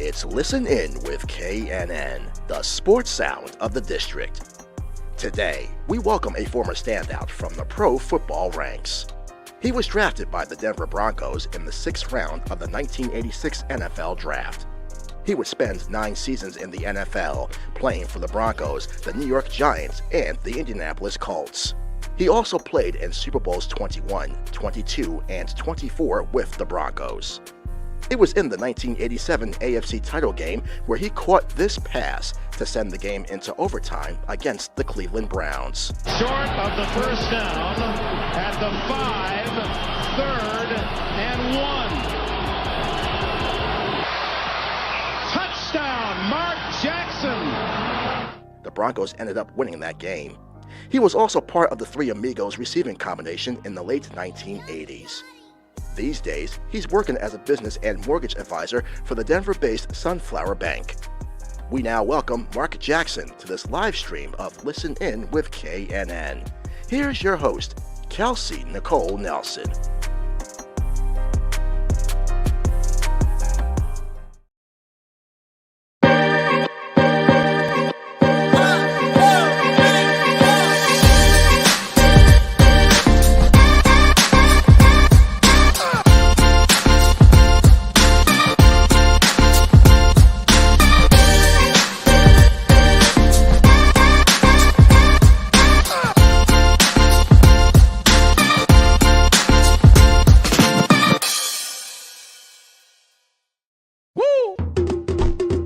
It's Listen In with KNN, the sports sound of the district. Today, we welcome a former standout from the pro football ranks. He was drafted by the Denver Broncos in the 6th round of the 1986 NFL Draft. He would spend 9 seasons in the NFL, playing for the Broncos, the New York Giants, and the Indianapolis Colts. He also played in Super Bowls 21, 22, and 24 with the Broncos. It was in the 1987 AFC title game where he caught this pass to send the game into overtime against the Cleveland Browns. Short of the first down at the 5, 3rd and 1. Touchdown, Mark Jackson. The Broncos ended up winning that game. He was also part of the 3 Amigos receiving combination in the late 1980s. These days, he's working as a business and mortgage advisor for the Denver-based Sunflower Bank. We now welcome Mark Jackson to this live stream of Listen In with KNN. Here's your host, Kelsey Nicole Nelson.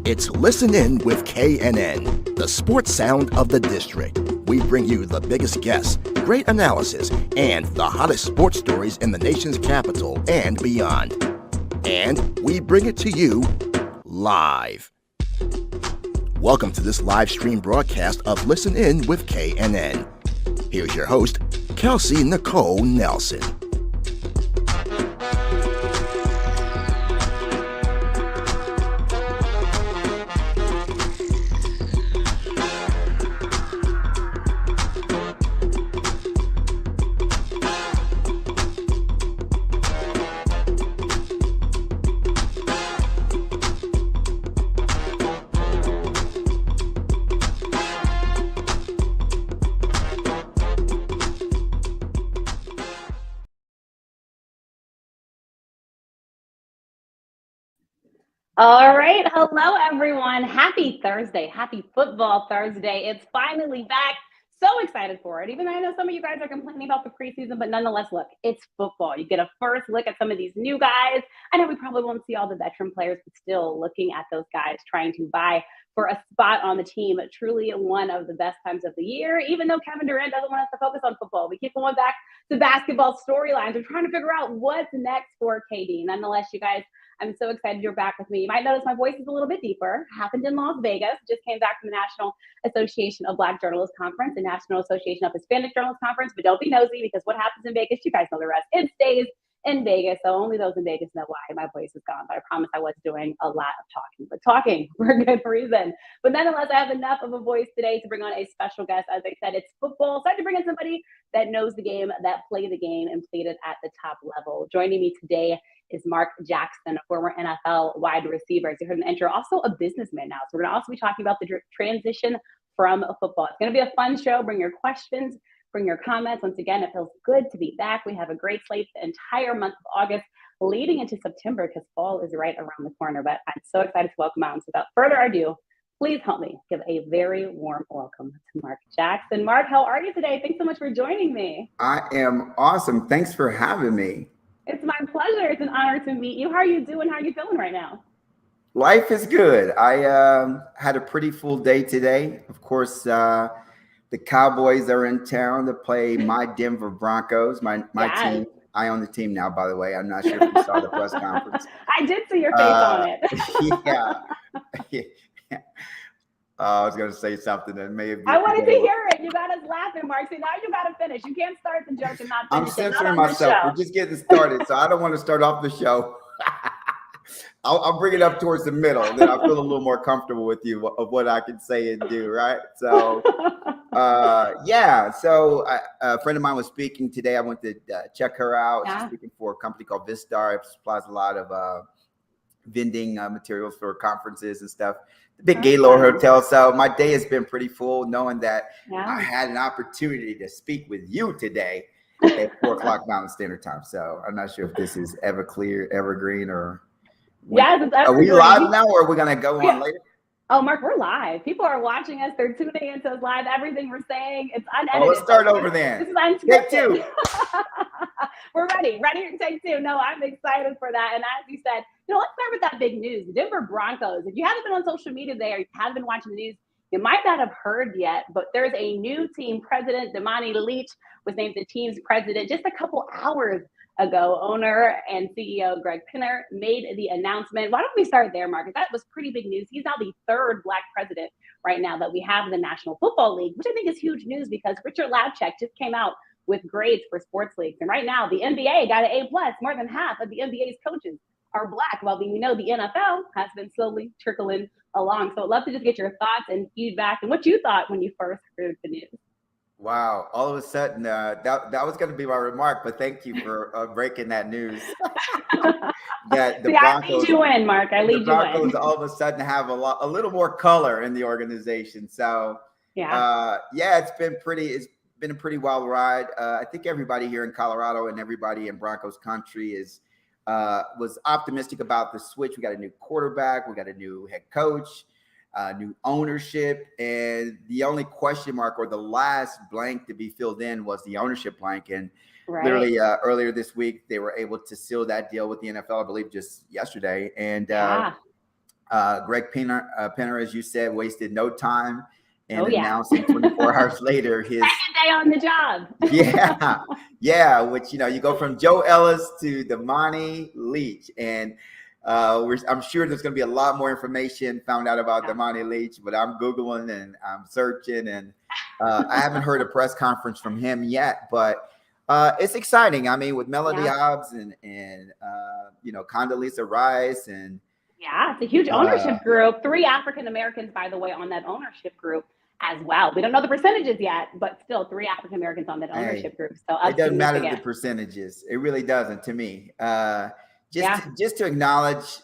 It's Listen In with KNN, the sports sound of the district. We bring you the biggest guests, great analysis, and the hottest sports stories in the nation's capital and beyond. And we bring it to you live. Welcome to this live stream broadcast of Listen In with KNN. Here's your host, Kelsey Nicole Nelson. All right. Hello, everyone. Happy Thursday. Happy Football Thursday. It's finally back. So excited for it. Even though I know some of you guys are complaining about the preseason, but nonetheless, look, it's football. You get a first look at some of these new guys. I know we probably won't see all the veteran players, but still looking at those guys trying to vie for a spot on the team. Truly one of the best times of the year, even though Kevin Durant doesn't want us to focus on football. We keep going back to basketball storylines. We're trying to figure out what's next for KD. Nonetheless, you guys, I'm so excited you're back with me. You might notice my voice is a little bit deeper. Happened in Las Vegas. Just came back from the National Association of Black Journalists Conference and National Association of Hispanic Journalists Conference. But don't be nosy, because what happens in Vegas, you guys know the rest. It stays in Vegas. So only those in Vegas know why my voice is gone. But I promise I was doing a lot of talking. But talking for a good reason. But nonetheless, I have enough of a voice today to bring on a special guest. As I said, it's football. So I had to bring in somebody that knows the game, that played the game, and played it at the top level. Joining me today is Mark Jackson, a former NFL wide receiver. As you heard in the intro, also a businessman now. So we're going to also be talking about the transition from football. It's going to be a fun show. Bring your questions, bring your comments. Once again, it feels good to be back. We have a great slate the entire month of August leading into September, because fall is right around the corner. But I'm so excited to welcome out. And so without further ado, please help me give a very warm welcome to Mark Jackson. Mark, how are you today? Thanks so much for joining me. I am awesome. Thanks for having me. It's my pleasure. It's an honor to meet you. How are you doing? How are you feeling right now? Life is good. I had a pretty full day today. Of course, the Cowboys are in town to play my Denver Broncos, my team. I own the team now, by the way. I'm not sure if you saw the press conference. I did see your face on it. Yeah. I was going to say something that may have been. I wanted to hear it. You got us laughing, Mark. See, now you got to finish. You can't start the joke and not finish. I'm censoring myself. We're just getting started, so I don't want to start off the show. I'll bring it up towards the middle, then I feel a little more comfortable with you of what I can say and do, right? So, So a friend of mine was speaking today. I went to check her out. She's speaking for a company called Vistar. It supplies a lot of vending materials for conferences and stuff. The big Gaylord Hotel. So my day has been pretty full, knowing that I had an opportunity to speak with you today at 4:00 Mountain Standard Time. So I'm not sure if this is evergreen, or are we live now, or are we gonna go on later? Oh, Mark, we're live. People are watching us. They're tuning into us live. Everything we're saying, it's unedited. Oh, let's start over then. This is unscripted. Take two. We're ready to take two. No, I'm excited for that. And as you said, let's start with that big news. The Denver Broncos. If you haven't been on social media today, or you haven't been watching the news, you might not have heard yet, but there's a new team president. Damani Leach was named the team's president just a couple hours ago. Owner and CEO Greg Pinner made the announcement. Why don't we start there, Marcus? That was pretty big news. He's now the third Black president right now that we have in the National Football League, which I think is huge news because Richard Lapchek just came out with grades for sports leagues. And right now, the NBA got an A+. More than half of the NBA's coaches are Black. Well, we know the NFL has been slowly trickling along. So I'd love to just get your thoughts and feedback and what you thought when you first heard the news. Wow. All of a sudden, that was going to be my remark, but thank you for breaking that news. That the Broncos, I lead you in, Mark. I lead you in. The Broncos all of a sudden have a little more color in the organization. So, it's been a pretty wild ride. I think everybody here in Colorado and everybody in Broncos country was optimistic about the switch. We got a new quarterback. We got a new head coach. New ownership, and the only question mark or the last blank to be filled in was the ownership blank. And literally earlier this week, they were able to seal that deal with the NFL, I believe, just yesterday. And Greg Pinner, as you said, wasted no time and announcing 24 hours later his second day on the job. Which you go from Joe Ellis to Damani Leach, and I'm sure there's going to be a lot more information found out about Damani Leach, but I'm Googling and I'm searching, and I haven't heard a press conference from him yet, but it's exciting. I mean, with Melody Hobbs and Condoleezza Rice, and it's a huge ownership group. 3 African Americans, by the way, on that ownership group as well. We don't know the percentages yet, but still 3 African Americans on that ownership group. So it doesn't matter the percentages. It really doesn't to me. Just to acknowledge,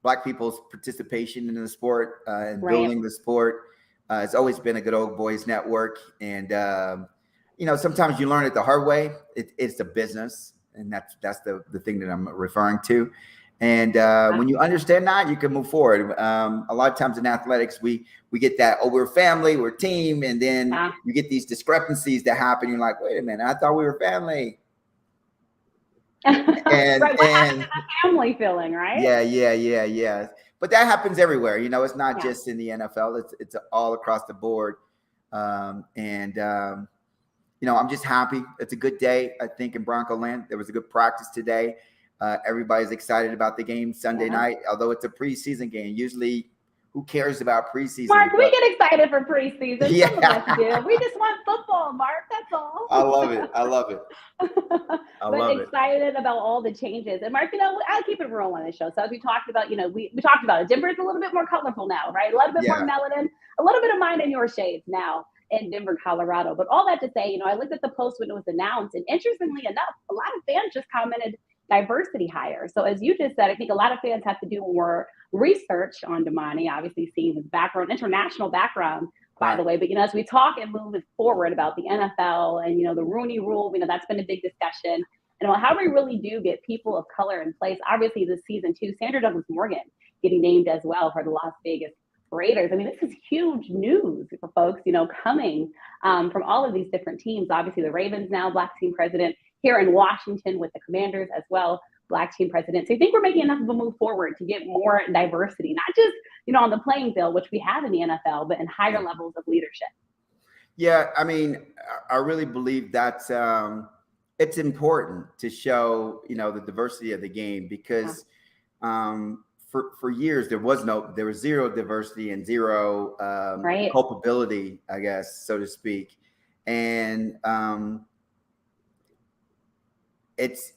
Black people's participation in the sport and building the sport. It's always been a good old boys network. And, sometimes you learn it the hard way. It's a business. And that's the thing that I'm referring to. And when you understand that, you can move forward. A lot of times in athletics, we get that, we're family, we're team. And then you get these discrepancies that happen. You're like, wait a minute, I thought we were family. And a family feeling, right? Yeah. But that happens everywhere. It's not just in the NFL. It's all across the board. I'm just happy. It's a good day, I think, in Bronco land. There was a good practice today. Everybody's excited about the game Sunday night, although it's a preseason game. Usually, who cares about preseason? Mark, we get excited for preseason. Some of us do. We just want football, Mark. That's all. I love it. But excited about all the changes. And Mark, I keep it real on this show. So as we talked about, we talked about it. Denver is a little bit more colorful now, right? A little bit more melanin, a little bit of mine and your shades now in Denver, Colorado. But all that to say, I looked at the post when it was announced, and interestingly enough, a lot of fans just commented diversity hire. So as you just said, I think a lot of fans have to do more research on Damani, obviously seeing his background, international background, by the way. But, as we talk and move forward about the NFL and, the Rooney Rule, that's been a big discussion. How we really do get people of color in place. Obviously this season too, Sandra Douglas Morgan getting named as well for the Las Vegas Raiders. I mean, this is huge news for folks, coming from all of these different teams. Obviously the Ravens now Black team president, here in Washington with the Commanders as well, Black team president. So I think we're making enough of a move forward to get more diversity, not just, on the playing field, which we have in the NFL, but in higher levels of leadership. Yeah, I mean, I really believe that it's important to show, the diversity of the game because for years there was zero diversity and zero culpability, I guess, so to speak. And it's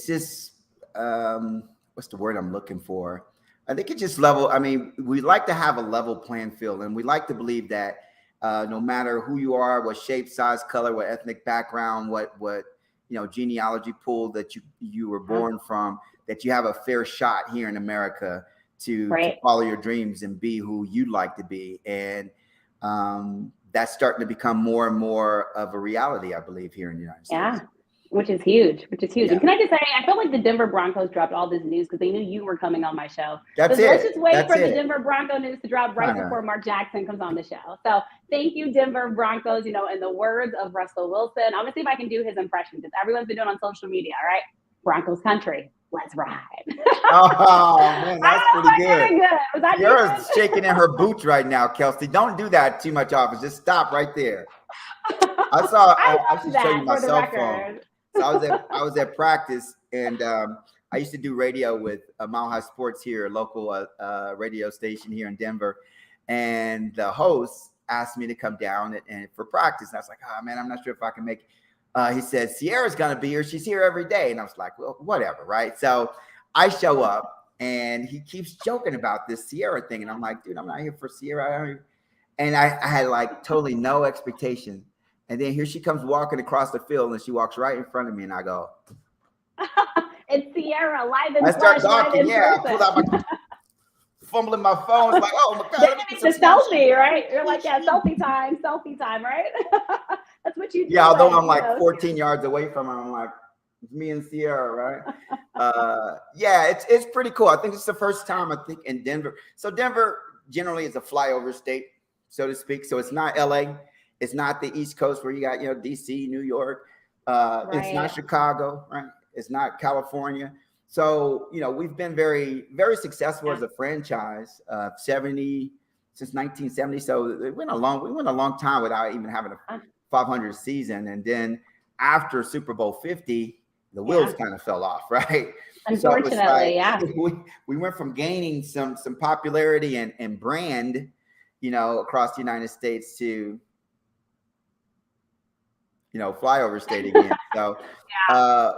just what's the word I'm looking for? I think it's just level. I mean, we like to have a level playing field, and we like to believe that no matter who you are, what shape, size, color, what ethnic background, what genealogy pool that you were born from, that you have a fair shot here in America to follow your dreams and be who you'd like to be. And that's starting to become more and more of a reality, I believe, here in the United States. Yeah, which is huge. Yeah. And can I just say, I feel like the Denver Broncos dropped all this news because they knew you were coming on my show. Let's just wait for the Denver Bronco news to drop right before Mark Jackson comes on the show. So thank you, Denver Broncos. In the words of Russell Wilson, I'm going to see if I can do his impression because everyone's been doing on social media, all right? Broncos country. Let's ride. Oh, man, that's pretty good. Was that You're shaking in her boots right now, Kelsey. Don't do that too much often. Just stop right there. I should show you my cell phone. So I was at practice, and I used to do radio with Mile High Sports here, a local radio station here in Denver. And the host asked me to come down and for practice. And I was like, oh, man, I'm not sure if I can make it. He said, Sierra's going to be here. She's here every day. And I was like, well, whatever, right? So I show up, and he keeps joking about this Sierra thing. And I'm like, dude, I'm not here for Sierra. And I had like totally no expectation. And then here she comes walking across the field, and she walks right in front of me. And I go, it's Sierra, live in I start talking, I pulled out my fumbling my phone. It's like, oh my God. It's a selfie, right? You're like, yeah, selfie time, right? That's what you do. Yeah, although I'm like 14 yards away from her, I'm like, it's me and Sierra, right? Yeah, it's pretty cool. I think it's the first time, I think, in Denver. So Denver generally is a flyover state, so to speak. So it's not LA. It's not the East Coast where you got, DC, New York. It's not Chicago, right? It's not California. So, we've been very, very successful as a franchise, since 1970. So we went a long time without even having a 500 season. And then after Super Bowl 50, the wheels kind of fell off, right? Unfortunately, we went from gaining some popularity and brand, across the United States to, flyover state again. So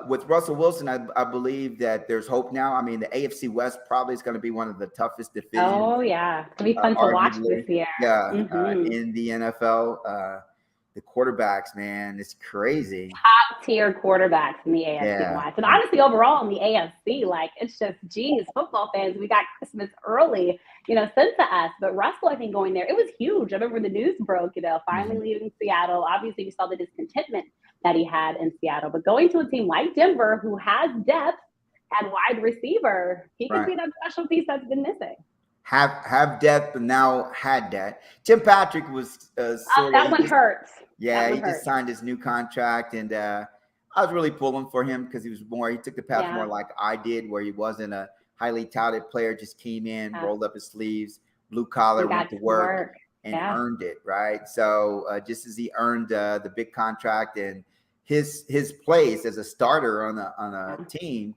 with Russell Wilson, I believe that there's hope now. I mean, the AFC West probably is going to be one of the toughest divisions. Oh, yeah. It's going to be fun to watch this year. Yeah, in the NFL. The quarterbacks, man, it's crazy. Top tier quarterbacks in the AFC West. And honestly, overall in the AFC, it's just, geez, football fans, we got Christmas early, sent to us. But Russell, I think, going there, it was huge. I remember the news broke, finally leaving Seattle. Obviously, we saw the discontentment that he had in Seattle. But going to a team like Denver, who has depth at wide receiver, he could be that special piece that's been missing. Have depth, but now had that. Tim Patrick was that one hurts. Yeah, he just signed his new contract, and I was really pulling for him because he took the path more like I did, where he wasn't a highly touted player, just came in, rolled up his sleeves, blue collar, went to work and earned it, right? So just as he earned the big contract and his place as a starter on a team,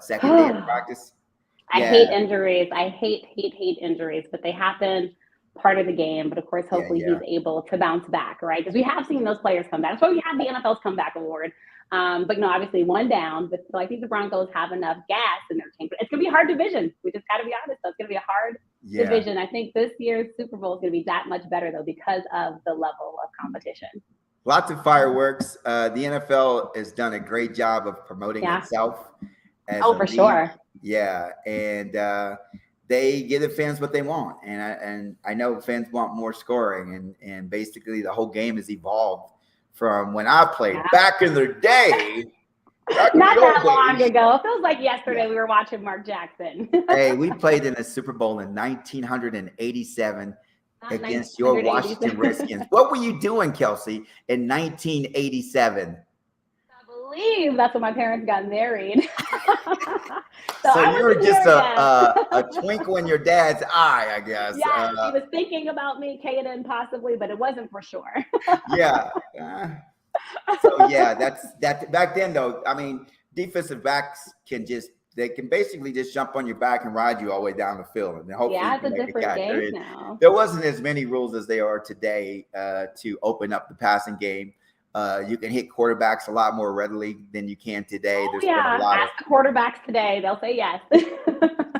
second day of practice. I hate injuries. I hate injuries, but they happen, part of the game. But of course, hopefully he's able to bounce back, right? Because we have seen those players come back. That's why we have the NFL's comeback award. But obviously one down. But I think the Broncos have enough gas in their tank. But it's going to be a hard division. We just got to be honest. It's going to be a hard division. I think this year's Super Bowl is going to be that much better, though, because of the level of competition. Lots of fireworks. The NFL has done a great job of promoting itself. For sure. Yeah, and they give the fans what they want, and I know fans want more scoring, and basically the whole game has evolved from when I played back in the day. Not that long ago. It feels like yesterday we were watching Mark Jackson. Hey, we played in a Super Bowl in 1987 against your Washington Redskins. What were you doing, Kelsey, in 1987? That's when my parents got married. so you were just a twinkle in your dad's eye, I guess. Yeah, he was thinking about me, KNN possibly, but it wasn't for sure. That's back then though. I mean, defensive backs can basically just jump on your back and ride you all the way down the field. And hopefully it's a different game now. There wasn't as many rules as there are today to open up the passing game. You can hit quarterbacks a lot more readily than you can today. There's been a lot ask the quarterbacks today; they'll say yes.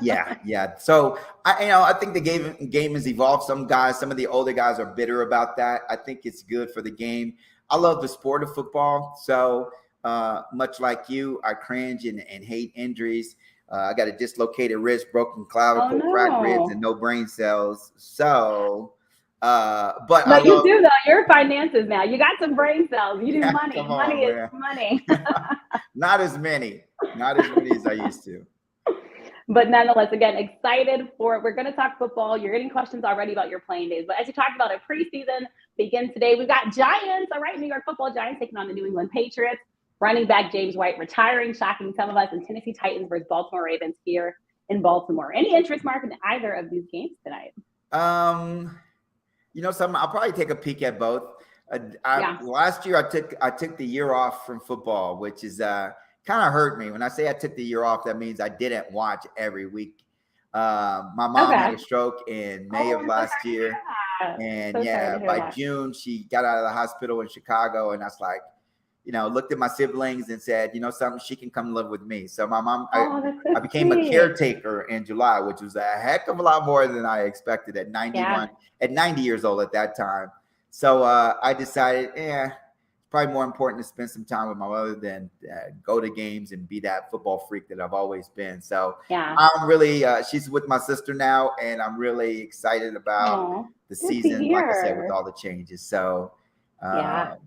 Yeah. So I think the game has evolved. Some of the older guys are bitter about that. I think it's good for the game. I love the sport of football. So much like you, I cringe and hate injuries. I got a dislocated wrist, broken clavicle, cracked ribs, and no brain cells. So, but you do though. Your finances now. You got some brain cells. You do money. Come on, money man. is money. Not as many as I used to. But nonetheless, again, excited for it. We're going to talk football. You're getting questions already about your playing days. But as you talked about, a preseason begins today. We've got Giants, all right, New York Football Giants taking on the New England Patriots. Running back James White retiring, shocking some of us, and Tennessee Titans versus Baltimore Ravens here in Baltimore. Any interest, Mark, in either of these games tonight? Something I'll probably take a peek at both. Last year, I took the year off from football, which is kind of hurt me. When I say I took the year off, that means I didn't watch every week. My mom had a stroke in May of last year. And by June, she got out of the hospital in Chicago. And I was like, looked at my siblings and said, something, she can come live with me. So my mom, I became a caretaker in July, which was a heck of a lot more than I expected at 90 years old at that time. So I decided, it's probably more important to spend some time with my mother than go to games and be that football freak that I've always been. So I'm really, she's with my sister now, and I'm really excited about the season, like I said, with all the changes. So I'll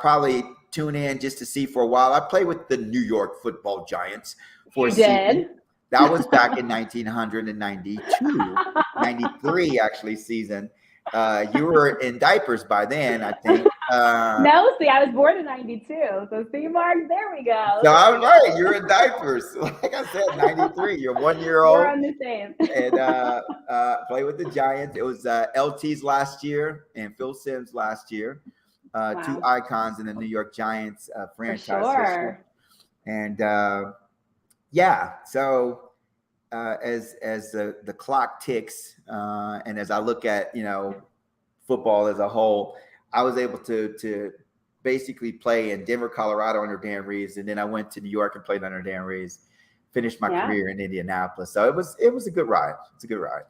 probably tune in just to see for a while. I played with the New York Football Giants for a season. That was back in 1992, 93 actually season. You were in diapers by then, I think. No, see, I was born in 92. So see, Mark, there we go. So I'm right. You're in diapers. Like I said, 93. You're 1 year old. We're on the same. And play with the Giants. It was LT's last year and Phil Simms last year. Two icons in the New York Giants franchise. For sure. And so as the clock ticks and as I look at football as a whole, I was able to basically play in Denver, Colorado under Dan Reeves, and then I went to New York and played under Dan Reeves. Finished my career in Indianapolis, so it was a good ride. It's a good ride.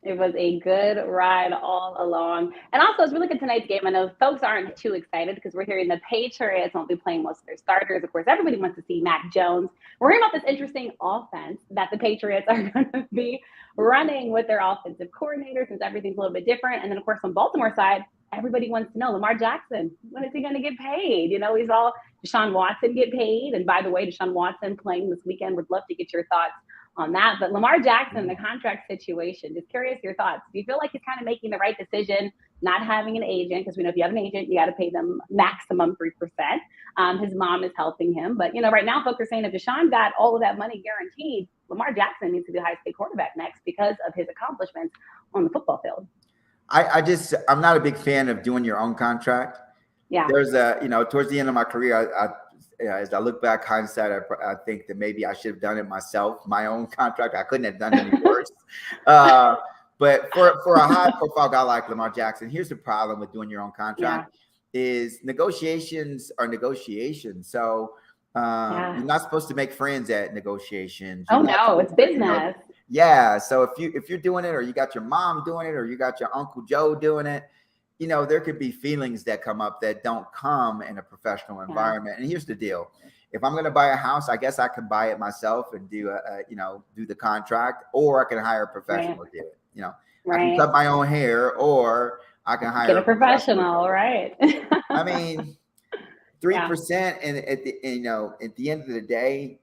It was a good ride all along. And also, as we look at tonight's game, I know folks aren't too excited because we're hearing the Patriots won't be playing most of their starters. Of course, everybody wants to see Mac Jones. We're hearing about this interesting offense that the Patriots are going to be running with their offensive coordinator, since everything's a little bit different. And then, of course, on Baltimore side, everybody wants to know, Lamar Jackson, when is he going to get paid? He's all Deshaun Watson get paid. And by the way, Deshaun Watson playing this weekend. Would love to get your thoughts on that. But Lamar Jackson, the contract situation, just curious your thoughts. Do you feel like he's kind of making the right decision, not having an agent? Because we know if you have an agent, you got to pay them maximum 3%. His mom is helping him. But, right now folks are saying if Deshaun got all of that money guaranteed, Lamar Jackson needs to be the highest paid quarterback next because of his accomplishments on the football field. I'm not a big fan of doing your own contract. Yeah. There's towards the end of my career, as I look back, hindsight, I think that maybe I should have done it myself, my own contract. I couldn't have done it any worse. But for a high-profile guy like Lamar Jackson, here's the problem with doing your own contract: is negotiations are negotiations. So you're not supposed to make friends at negotiations. Oh no, it's business. So if you're doing it, or you got your mom doing it, or you got your Uncle Joe doing it, there could be feelings that come up that don't come in a professional environment. And here's the deal: if I'm going to buy a house, I guess I can buy it myself and do do the contract, or I can hire a professional to do it. I can cut my own hair, or I can hire a professional. Right. I mean, 3%, and at the end of the day,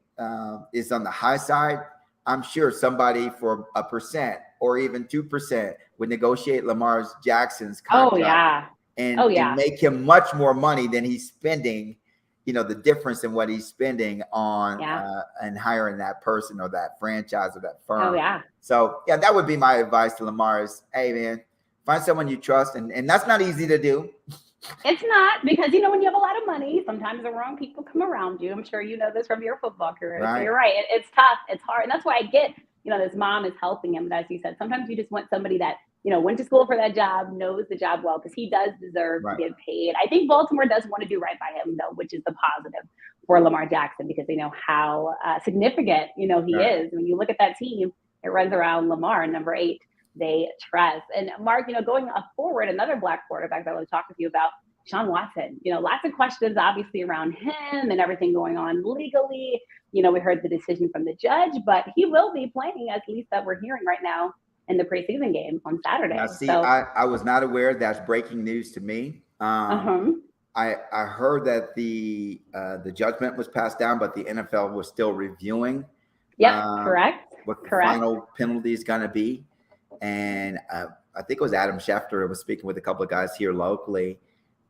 is on the high side. I'm sure somebody for 1% or even 2% would negotiate Lamar Jackson's contract and make him much more money than he's spending, the difference in what he's spending on and hiring that person or that franchise or that firm. So that would be my advice to Lamar is, hey man, find someone you trust. And that's not easy to do. It's not, because when you have a lot of money, sometimes the wrong people come around you. I'm sure you know this from your football career. Right. So you're right. It's tough. It's hard. And that's why I get, his mom is helping him. But as you said, sometimes you just want somebody that went to school for that job, knows the job well, because he does deserve Right. to get paid. I think Baltimore does want to do right by him, though, which is the positive for Lamar Jackson, because they know how significant, he Right. is. When you look at that team, it runs around Lamar, number 8, they trust. And Mark, going forward, another Black quarterback that I want to talk with you about, Sean Watson. Lots of questions, obviously, around him and everything going on legally. We heard the decision from the judge, but he will be playing, at least that we're hearing right now, in the preseason game on Saturday. Now, see, So, I was not aware. That's breaking news to me. I heard that the judgment was passed down, but the NFL was still reviewing. Yep, correct. What the Correct. final penalty is going to be, and I think it was Adam Schefter was speaking with a couple of guys here locally.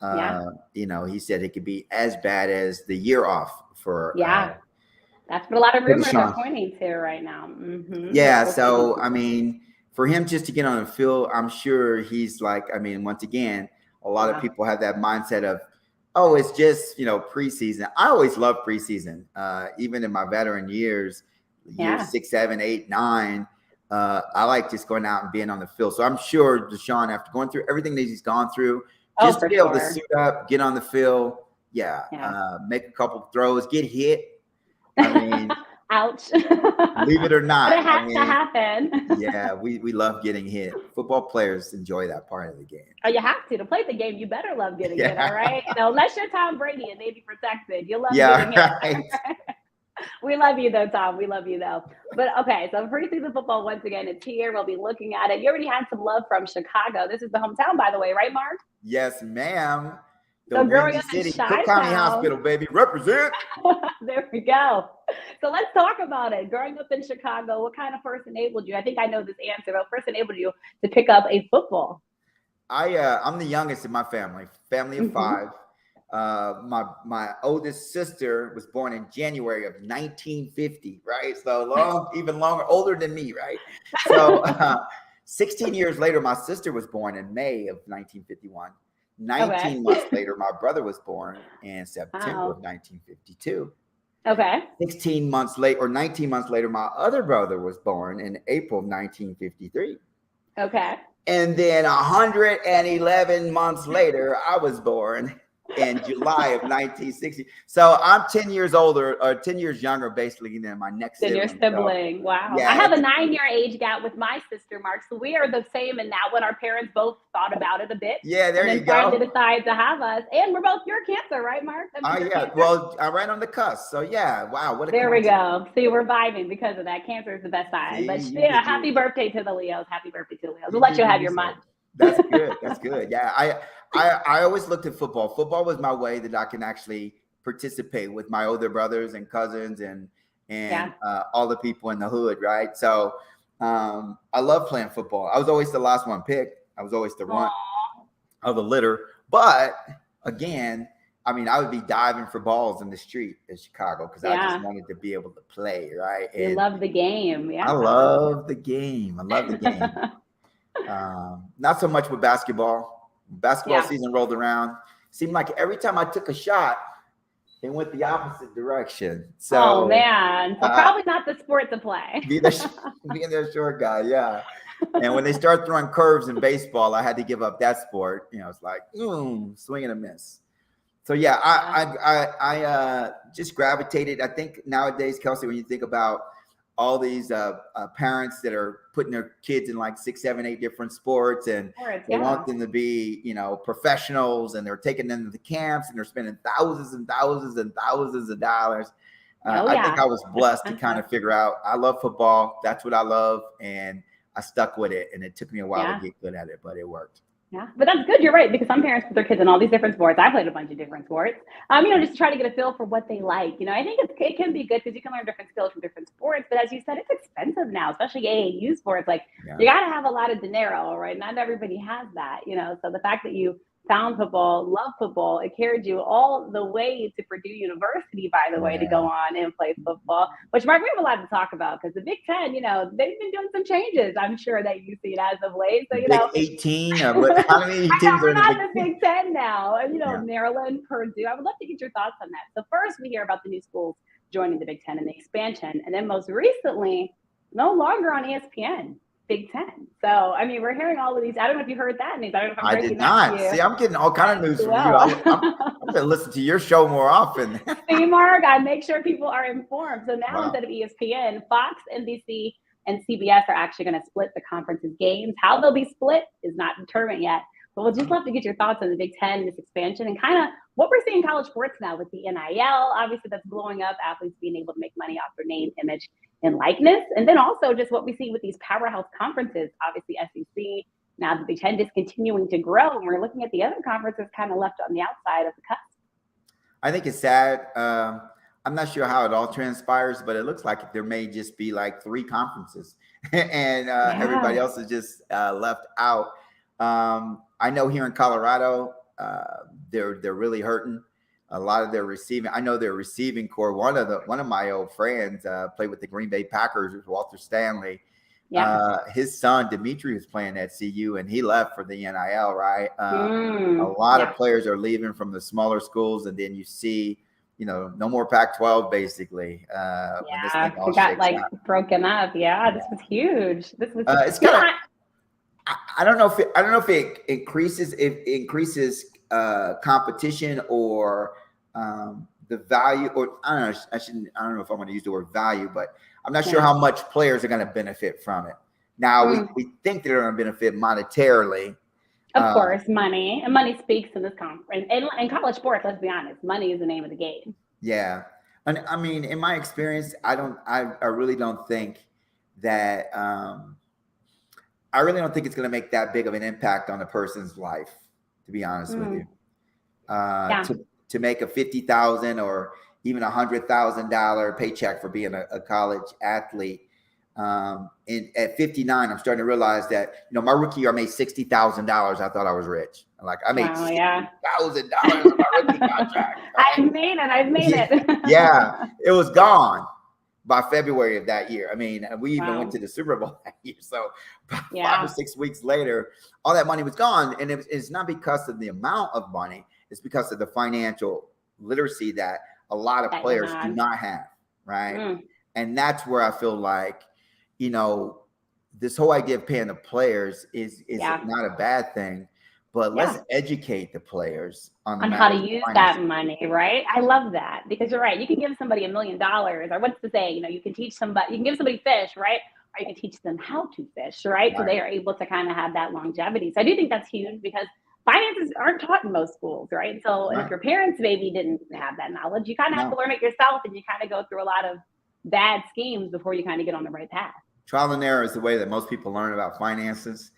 He said it could be as bad as the year off for. That's what a lot of rumors Sean are pointing to right now. Yeah, so I mean, for him just to get on the field, I'm sure he's like, once again, a lot of people have that mindset of, oh, it's just, preseason. I always loved preseason. Even in my veteran years 6, 7, 8, 9, I like just going out and being on the field. So I'm sure Deshaun, after going through everything that he's gone through, just to be able to suit up, get on the field, make a couple throws, get hit. Ouch. Believe it or not. But it has to happen. Yeah, we love getting hit. Football players enjoy that part of the game. Oh, you have to play the game. You better love getting hit, all right? Unless you're Tom Brady and they be protected. You love getting hit. We love you, though, Tom. We love you, though. But, okay, so preseason football, once again, it's here. We'll be looking at it. You already had some love from Chicago. This is the hometown, by the way, right, Mark? Yes, ma'am. So growing up City, in Cook County Hospital, baby, represent. There we go. So let's talk about it. Growing up in Chicago, what kind of first enabled you? I think I know this answer, but first enabled you to pick up a football? I'm the youngest in my family of 5. My oldest sister was born in January of 1950, right? So even longer, older than me, right? So 16 years later, my sister was born in May of 1951. 19 months later, my brother was born in September of 1952. Okay. 19 months later, my other brother was born in April of 1953. Okay. And then 111 months later, I was born in July of 1960. So I'm 10 years older, or 10 years younger, basically, than my next sibling. Your sibling. So, wow. Yeah. I have a 9-year age gap with my sister, Mark. So we are the same in that when our parents both thought about it a bit. Yeah, there you go. And then decide to have us. And we're both pure cancer, right, Mark? Yeah. Well, I'm right on the cusp. So yeah. Wow. What a There we go. See, we're vibing because of that. Cancer is the best sign. But happy birthday to the Leos. Happy birthday to the Leos. We'll let you have your month. That's good. That's good. Yeah. I always looked at football. Football was my way that I can actually participate with my older brothers and cousins and all the people in the hood, right? So I love playing football. I was always the last one picked. I was always the runt of the litter. But again, I would be diving for balls in the street in Chicago because I just wanted to be able to play, right? And you love the game. Yeah. I love the game. Not so much with basketball. Basketball season rolled around. Seemed like every time I took a shot, it went the opposite direction. So, man. So probably not the sport to play. being the short guy, yeah. And when they start throwing curves in baseball, I had to give up that sport. It's like, swing and a miss. So, yeah, I just gravitated. I think nowadays, Kelsey, when you think about all these parents that are putting their kids in like 6, 7, 8 different sports, and they want them to be, professionals, and they're taking them to the camps, and they're spending thousands and thousands and thousands of dollars. I think I was blessed to kind of figure out I love football. That's what I love, and I stuck with it. And it took me a while to get good at it, but it worked. Yeah, but that's good. You're right, because some parents put their kids in all these different sports. I played a bunch of different sports, just to try to get a feel for what they like. I think it can be good because you can learn different skills from different sports. But as you said, it's expensive now, especially AAU sports. Like you got to have a lot of dinero, right? Not everybody has that, So the fact that you found football, love football, it carried you all the way to Purdue University, by the way, to go on and play football, which, Mark, we have a lot to talk about because the Big Ten, they've been doing some changes. I'm sure that you've seen as of late. So, Big 18, how many teams are in the Big Ten now? And, Maryland, Purdue. I would love to get your thoughts on that. So first, we hear about the new schools joining the Big Ten and the expansion. And then most recently, no longer on ESPN. Big Ten. So, I mean, we're hearing all of these. I don't know if you heard that news. I don't know if I'm I breaking did that to not. you. See, I'm getting all kind of news from you. Well. I'm going to listen to your show more often. See, Mark, I make sure people are informed. So now Wow. instead of ESPN, Fox, NBC, and CBS are actually going to split the conference's games. How they'll be split is not determined yet. But we'll just love to get your thoughts on the Big Ten, this expansion, and kind of what we're seeing in college sports now with the NIL. Obviously, that's blowing up, athletes being able to make money off their name, image, and likeness. And then also just what we see with these powerhouse conferences, obviously SEC, now the Big Ten just continuing to grow. And we're looking at the other conferences kind of left on the outside of the cusp. I think it's sad. I'm not sure how it all transpires, but it looks like there may just be like 3 conferences and everybody else is just left out. I know here in Colorado, they're really hurting. A lot of their receiving. I know their receiving core. One of my old friends played with the Green Bay Packers, was Walter Stanley. Yeah. His son Dimitri was playing at CU, and he left for the NIL. Right. A lot of players are leaving from the smaller schools, and then you see, no more Pac-12 basically. When this thing all it got shakes like out. broken up. Yeah, this was huge. This was. It's kind of. I don't know if it increases competition or the value, or I don't know. I don't know if I'm going to use the word value, but I'm not sure how much players are going to benefit from it. Now we think they're going to benefit monetarily. Of course, money speaks in this conference. And in college sports, let's be honest, money is the name of the game. Yeah, and I mean, in my experience, I really don't think that. I really don't think it's going to make that big of an impact on a person's life, to be honest with you. To make a $50,000 or even $100,000 paycheck for being a college athlete. At 59, I'm starting to realize that, my rookie year, I made $60,000. I thought I was rich. I made $60,000 on my rookie contract. I've made it. Yeah, it was gone by February of that year. I mean, we even went to the Super Bowl that year. So 5 or 6 weeks later, all that money was gone. And it's not because of the amount of money. It's because of the financial literacy that a lot of players do not have, right? And that's where I feel like, this whole idea of paying the players is not a bad thing. But let's educate the players on how to use that money, right? I love that, because you're right. You can give somebody $1 million, or what's the saying? You can give somebody fish, right? Or you can teach them how to fish, right? So they are able to kind of have that longevity. So I do think that's huge, because finances aren't taught in most schools, right? So if your parents maybe didn't have that knowledge, you kind of have to learn it yourself, and you kind of go through a lot of bad schemes before you kind of get on the right path. Trial and error is the way that most people learn about finances.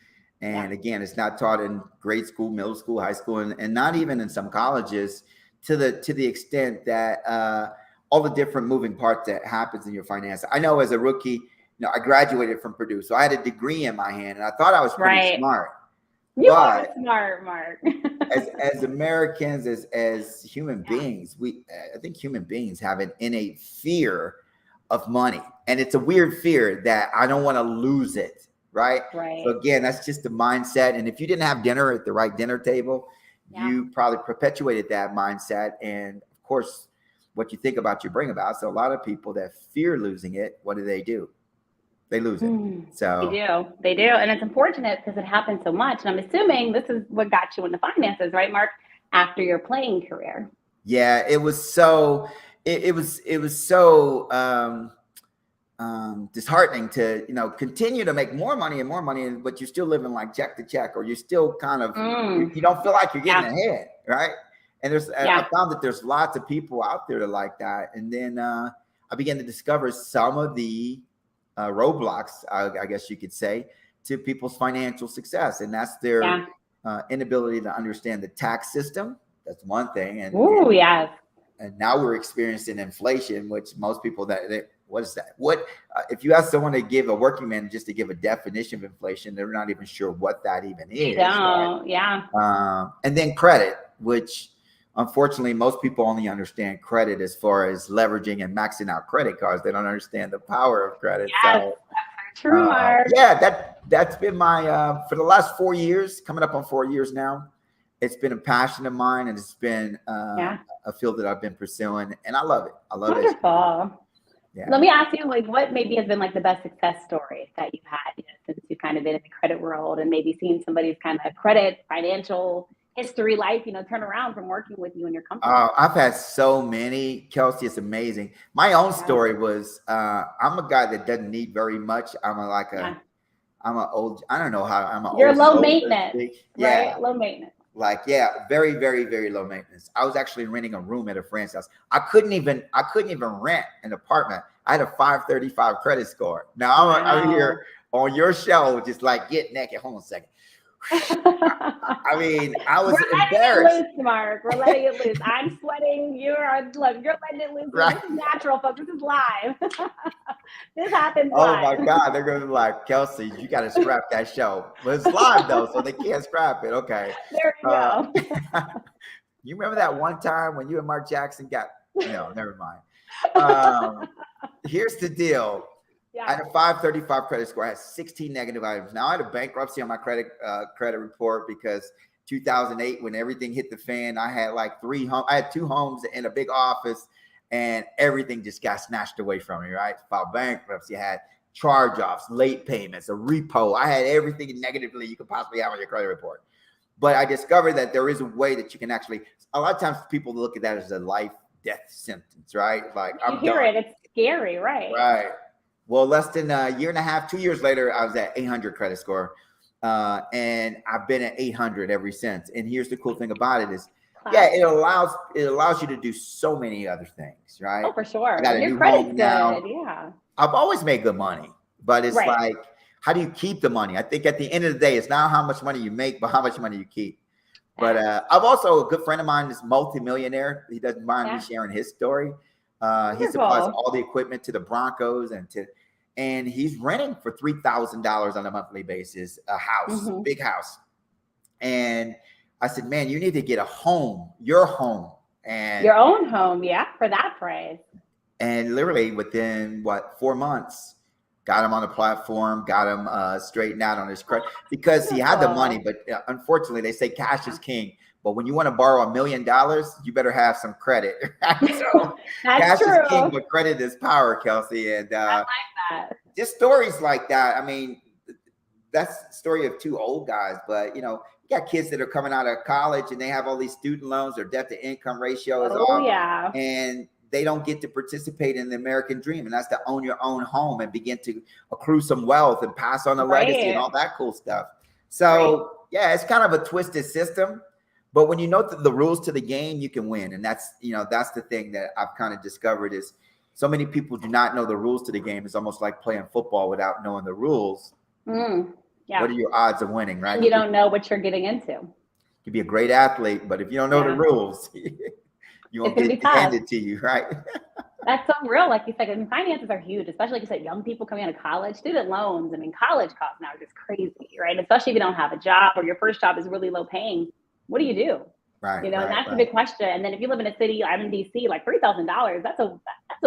And again, it's not taught in grade school, middle school, high school, and not even in some colleges to the extent that all the different moving parts that happens in your finance. I know as a rookie, I graduated from Purdue, so I had a degree in my hand, and I thought I was pretty smart. You are smart, Mark. as Americans, as human beings, I think human beings have an innate fear of money, and it's a weird fear that I don't want to lose it. Right. So again, that's just the mindset. And if you didn't have dinner at the right dinner table, you probably perpetuated that mindset. And of course, what you think about, you bring about. So a lot of people that fear losing it, what do? They lose it. So they do. And it's unfortunate because it happens so much. And I'm assuming this is what got you into finances, right, Mark? After your playing career. Yeah, it was so, it was so, disheartening to continue to make more money, but you're still living like check to check, or you're still kind of you don't feel like you're getting ahead, right? And I found that there's lots of people out there that like that. And then I began to discover some of the roadblocks, I guess you could say, to people's financial success, and that's their inability to understand the tax system. That's one thing. And and now we're experiencing inflation, which most people what is that? What if you ask someone to give a working man just to give a definition of inflation, they're not even sure what that even is. Right? And then credit, which unfortunately most people only understand credit as far as leveraging and maxing out credit cards. They don't understand the power of credit. So true. That's been my for the last 4 years, coming up on 4 years now. It's been a passion of mine, and it's been a field that I've been pursuing, and I love it. I love it. Wonderful. Yeah. Let me ask you, like, what maybe has been like the best success story that you've had, since you've kind of been in the credit world and maybe seen somebody's kind of credit, financial history, life, turn around from working with you in your company? I've had so many, Kelsey. It's amazing. My own Yeah. story was, I'm a guy that doesn't need very much. I'm an old, I don't know how I'm an You're old low soul, maintenance, yeah. right? Low maintenance. Like, yeah, very, very, very low maintenance. I was actually renting a room at a friend's house. I couldn't even rent an apartment. I had a 535 credit score. Now I'm here on your show, just like get naked. Hold on a second. I mean, I was embarrassed. We're letting it loose, Mark. We're letting it loose. I'm sweating. You're letting it loose. Right. This is natural, folks. This is live. This happens Oh live. my God, they're going to be like, Kelsey, you got to scrap that show. But it's live though, so they can't scrap it. Okay. There you go. You remember that one time when you and Mark Jackson got? No, never mind. Here's the deal. Yeah. I had a 535 credit score. I had 16 negative items. Now I had a bankruptcy on my credit report because 2008, when everything hit the fan, I had like 3 homes. I had 2 homes and a big office, and everything just got snatched away from me. Right? Filed bankruptcy. I had charge-offs, late payments, a repo. I had everything negatively you could possibly have on your credit report. But I discovered that there is a way that you can actually. A lot of times people look at that as a life-death sentence, right? Like you hear it, it's scary, right? Right. Well, less than a year and a half, 2 years later, I was at 800 credit score. And I've been at 800 ever since. And here's the cool thing about it is, yeah, it allows you to do so many other things, right? Oh, for sure. I got a Your new credit's home good, now. yeah. I've always made good money, but it's Right. like, how do you keep the money? I think at the end of the day, it's not how much money you make, but how much money you keep. But I've also, a good friend of mine is multimillionaire. He doesn't mind me sharing his story. He supplies all the equipment to the Broncos and he's renting for $3,000 on a monthly basis, a house, big house. And I said, man, you need to get a home, your home. And your own home, yeah, for that price. And literally within 4 months, got him on the platform, got him straightened out on his credit because he had the money. But unfortunately, they say cash is king. But when you want to borrow $1 million, you better have some credit. So cash is king, but credit is power, Kelsey. And I like that. Just stories like that. I mean, that's the story of 2 old guys. But, you got kids that are coming out of college and they have all these student loans. Their debt to income ratio is off. Yeah. And they don't get to participate in the American dream. And that's to own your own home and begin to accrue some wealth and pass on a legacy and all that cool stuff. So, yeah, it's kind of a twisted system. But when you know the rules to the game, you can win. And that's the thing that I've kind of discovered is so many people do not know the rules to the game. It's almost like playing football without knowing the rules. Yeah. What are your odds of winning, right? You don't know what you're getting into. You could be a great athlete, but if you don't know the rules, you won't get handed to you, right? That's so real. Like you said, and finances are huge, especially like you said, young people coming out of college, student loans. I mean, college costs now are just crazy, right? Especially if you don't have a job or your first job is really low paying. What do you do? Right. And that's a big question. And then if you live in a city, I'm in DC, like $3,000, that's a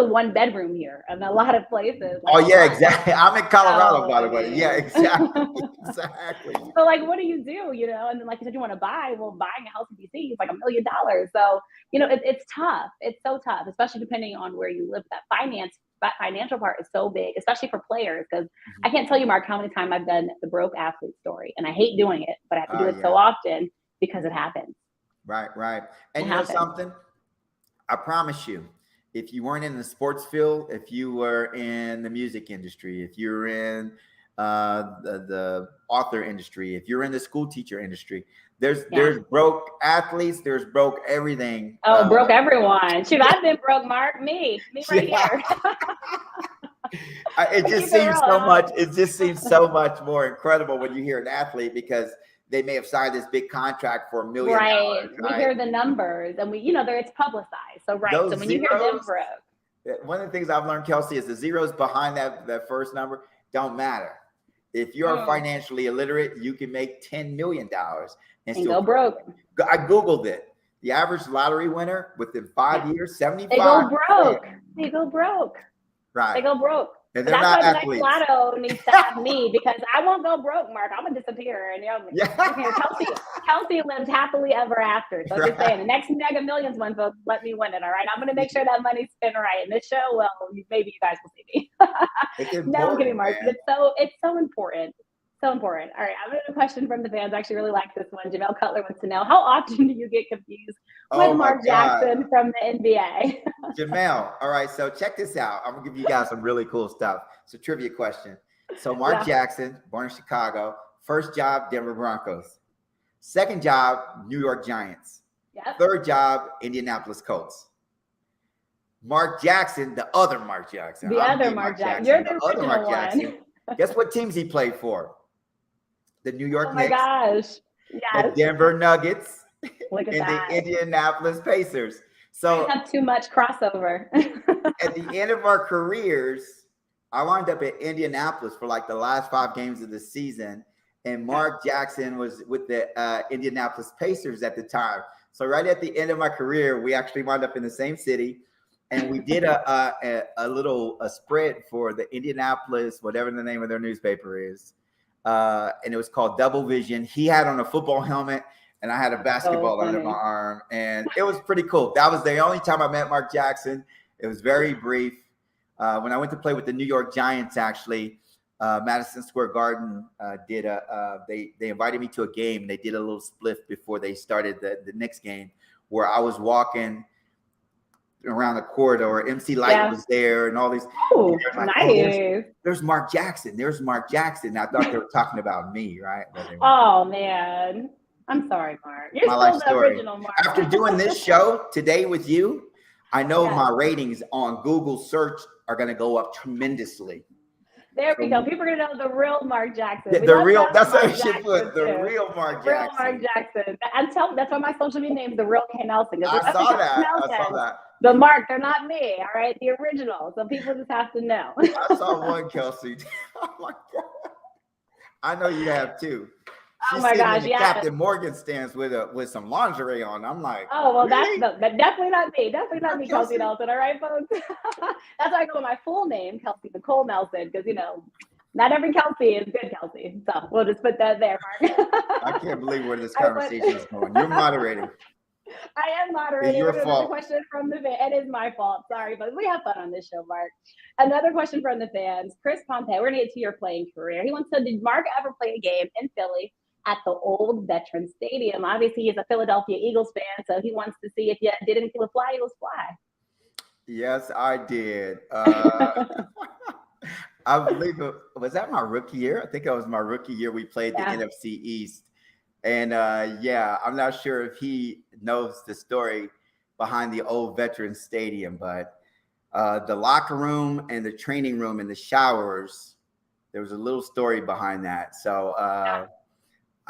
1 bedroom here in a lot of places. Like, exactly. I'm in Colorado, by the way. Yeah, exactly. Exactly. So like, what do you do? And then like you said, you want to buy. Well, buying a house in DC is like $1 million. So it's tough. It's so tough, especially depending on where you live. That financial part is so big, especially for players. Because I can't tell you, Mark, how many times I've done the broke athlete story, and I hate doing it, but I have to do it so often because it happens. Right. And you know something? I promise you, if you weren't in the sports field, if you were in the music industry, if you're in the author industry, if you're in the school teacher industry, there's broke athletes, there's broke everything. Oh, broke everyone. Shoot, I've been broke, Mark. Me right here. It just seems so much more incredible when you hear an athlete because they may have signed this big contract for $1 million. Right. We hear the numbers and it's publicized. So so when you hear them broke. One of the things I've learned, Kelsey, is the zeros behind that first number don't matter. If you're financially illiterate, you can make $10 million and still go broke. I Googled it. The average lottery winner within 5 years, 75. They go broke. They go broke. Right. They go broke. And they're That's not why the athletes. next lotto needs to have me because I won't go broke, Mark. I'm gonna disappear, and Kelsey lived happily ever after. So I'm just saying, the next Mega Millions one, folks, let me win it. All right, I'm gonna make sure that money's spent right. In this show, well, maybe you guys will see me. No, I'm kidding, Mark. It's so important. So important. All right, I have a question from the fans. I actually really like this one. Jamel Cutler wants to know, how often do you get confused with Mark Jackson from the NBA? Jamel, all right, so check this out. I'm going to give you guys some really cool stuff. It's a trivia question. So Mark Jackson, born in Chicago, first job, Denver Broncos. Second job, New York Giants. Yep. Third job, Indianapolis Colts. Mark Jackson, the other Mark Jackson. The other Mark Jackson. You're the original one. Guess what teams he played for? The New York Knicks. Oh my gosh. Yes. The Denver Nuggets. Look at and that. the Indianapolis Pacers. So I have too much crossover. at the end of our careers, I wound up at Indianapolis for like the last 5 games of the season. And Mark Jackson was with the Indianapolis Pacers at the time. So right at the end of my career, we actually wound up in the same city. And we did a little spread for the Indianapolis, whatever the name of their newspaper is. And it was called Double Vision. He had on a football helmet and I had a basketball under my arm, and it was pretty cool. That was the only time I met Mark Jackson. It was very brief. When I went to play with the New York Giants, actually, Madison Square Garden they invited me to a game. They did a little spliff before they started the next game, where I was walking around the corridor. MC Light was there, and all these. Oh, like, nice. There's Mark Jackson. There's Mark Jackson. I thought they were talking about me, right? Oh man, I'm sorry, Mark. You're still the original Mark. After doing this show today with you, I know my ratings on Google search are going to go up tremendously. There we go. People are going to know the real Mark Jackson. The real, that's what I should put, the real Mark Jackson. Real Mark Jackson. That's why my social media name is The Real K. Nelson. I saw that. The Mark, they're not me, all right? The original. So people just have to know. I saw one, Kelsey. Oh my God. I know you have too. Oh my gosh, yeah. Captain Morgan stands with some lingerie on. I'm like, oh well, really? that's definitely not me. Definitely not me, Kelsey Nelson. All right, folks. That's why I go with my full name, Kelsey Nicole Nelson, because not every Kelsey is good Kelsey. So we'll just put that there, Mark. I can't believe where this conversation is going. You're moderating. I am moderating. It's your fault. Question from the fan. It is my fault. Sorry, but we have fun on this show, Mark. Another question from the fans. Chris Pompey, we're gonna get to your playing career. He wants to know, did Mark ever play a game in Philly at the old Veterans Stadium? Obviously, he's a Philadelphia Eagles fan, so he wants to see if you did anything with Fly Eagles Fly. Yes, I did. I believe was that my rookie year? I think it was my rookie year. We played the NFC East. And I'm not sure if he knows the story behind the old Veterans Stadium, but the locker room and the training room and the showers, there was a little story behind that. So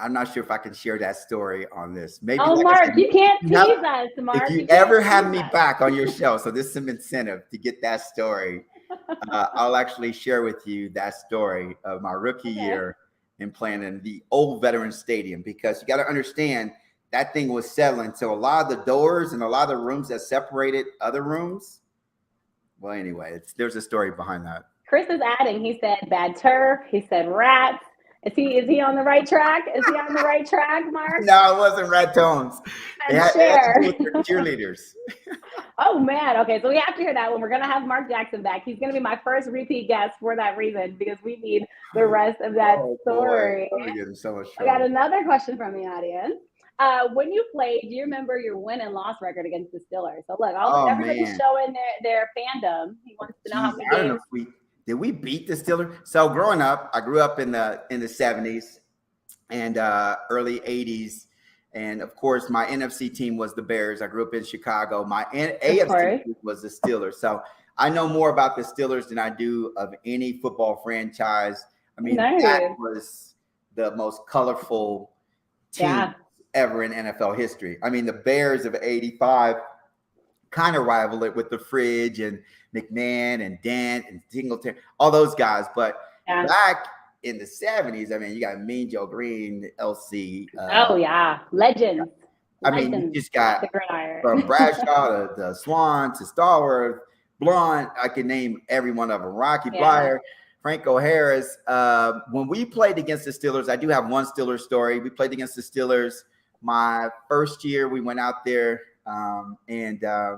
I'm not sure if I can share that story on this. Maybe. Oh, Mark, you can't tease us, Mark. If you ever have me back on your show, so this is some incentive to get that story. I'll actually share with you that story of my rookie year and playing in the old Veterans Stadium, because you got to understand that thing was settling. So a lot of the doors and a lot of the rooms that separated other rooms. Well, anyway, there's a story behind that. Chris is adding. He said bad turf. He said rats. Is he on the right track? Is he on the right track, Mark? No, it wasn't rat tones. It had to do with cheerleaders. Oh man. Okay, so we have to hear that one. We're gonna have Mark Jackson back. He's gonna be my first repeat guest for that reason, because we need the rest of that story. I'm getting so much I got another question from the audience. When you played, do you remember your win and loss record against the Steelers? So look, everybody's showing their fandom. He wants to know how many games. Did we beat the Steelers? So growing up, I grew up in the 70s and early 80s. And of course, my NFC team was the Bears. I grew up in Chicago. My AFC team was the Steelers. So I know more about the Steelers than I do of any football franchise. I mean, that was the most colorful team ever in NFL history. I mean, the Bears of '85 kind of rival it with the Fridge and McMahon and Dent and Singletary, all those guys. But back in the 70s, I mean, you got Mean Joe Green, LC. Legends. I mean, you just got from Bradshaw to Swan to Stallworth, Blonde, I can name every one of them. Rocky Blyer, Franco Harris. When we played against the Steelers, I do have one Steelers story. We played against the Steelers my first year. We went out there, and I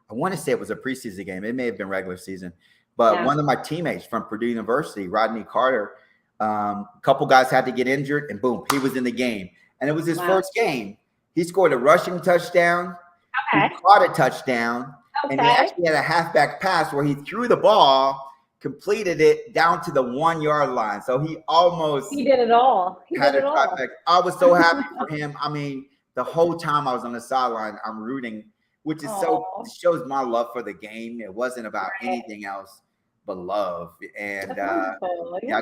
want to say it was a preseason game. It may have been regular season. But one of my teammates from Purdue University, Rodney Carter, a couple guys had to get injured, and boom, he was in the game. And it was his first game. He scored a rushing touchdown. He caught a touchdown. And he actually had a halfback pass where he threw the ball, completed it down to the 1 yard line. So he did it all. I was so happy for him. I mean, the whole time I was on the sideline, I'm rooting, which is shows my love for the game. It wasn't about anything else but love. And I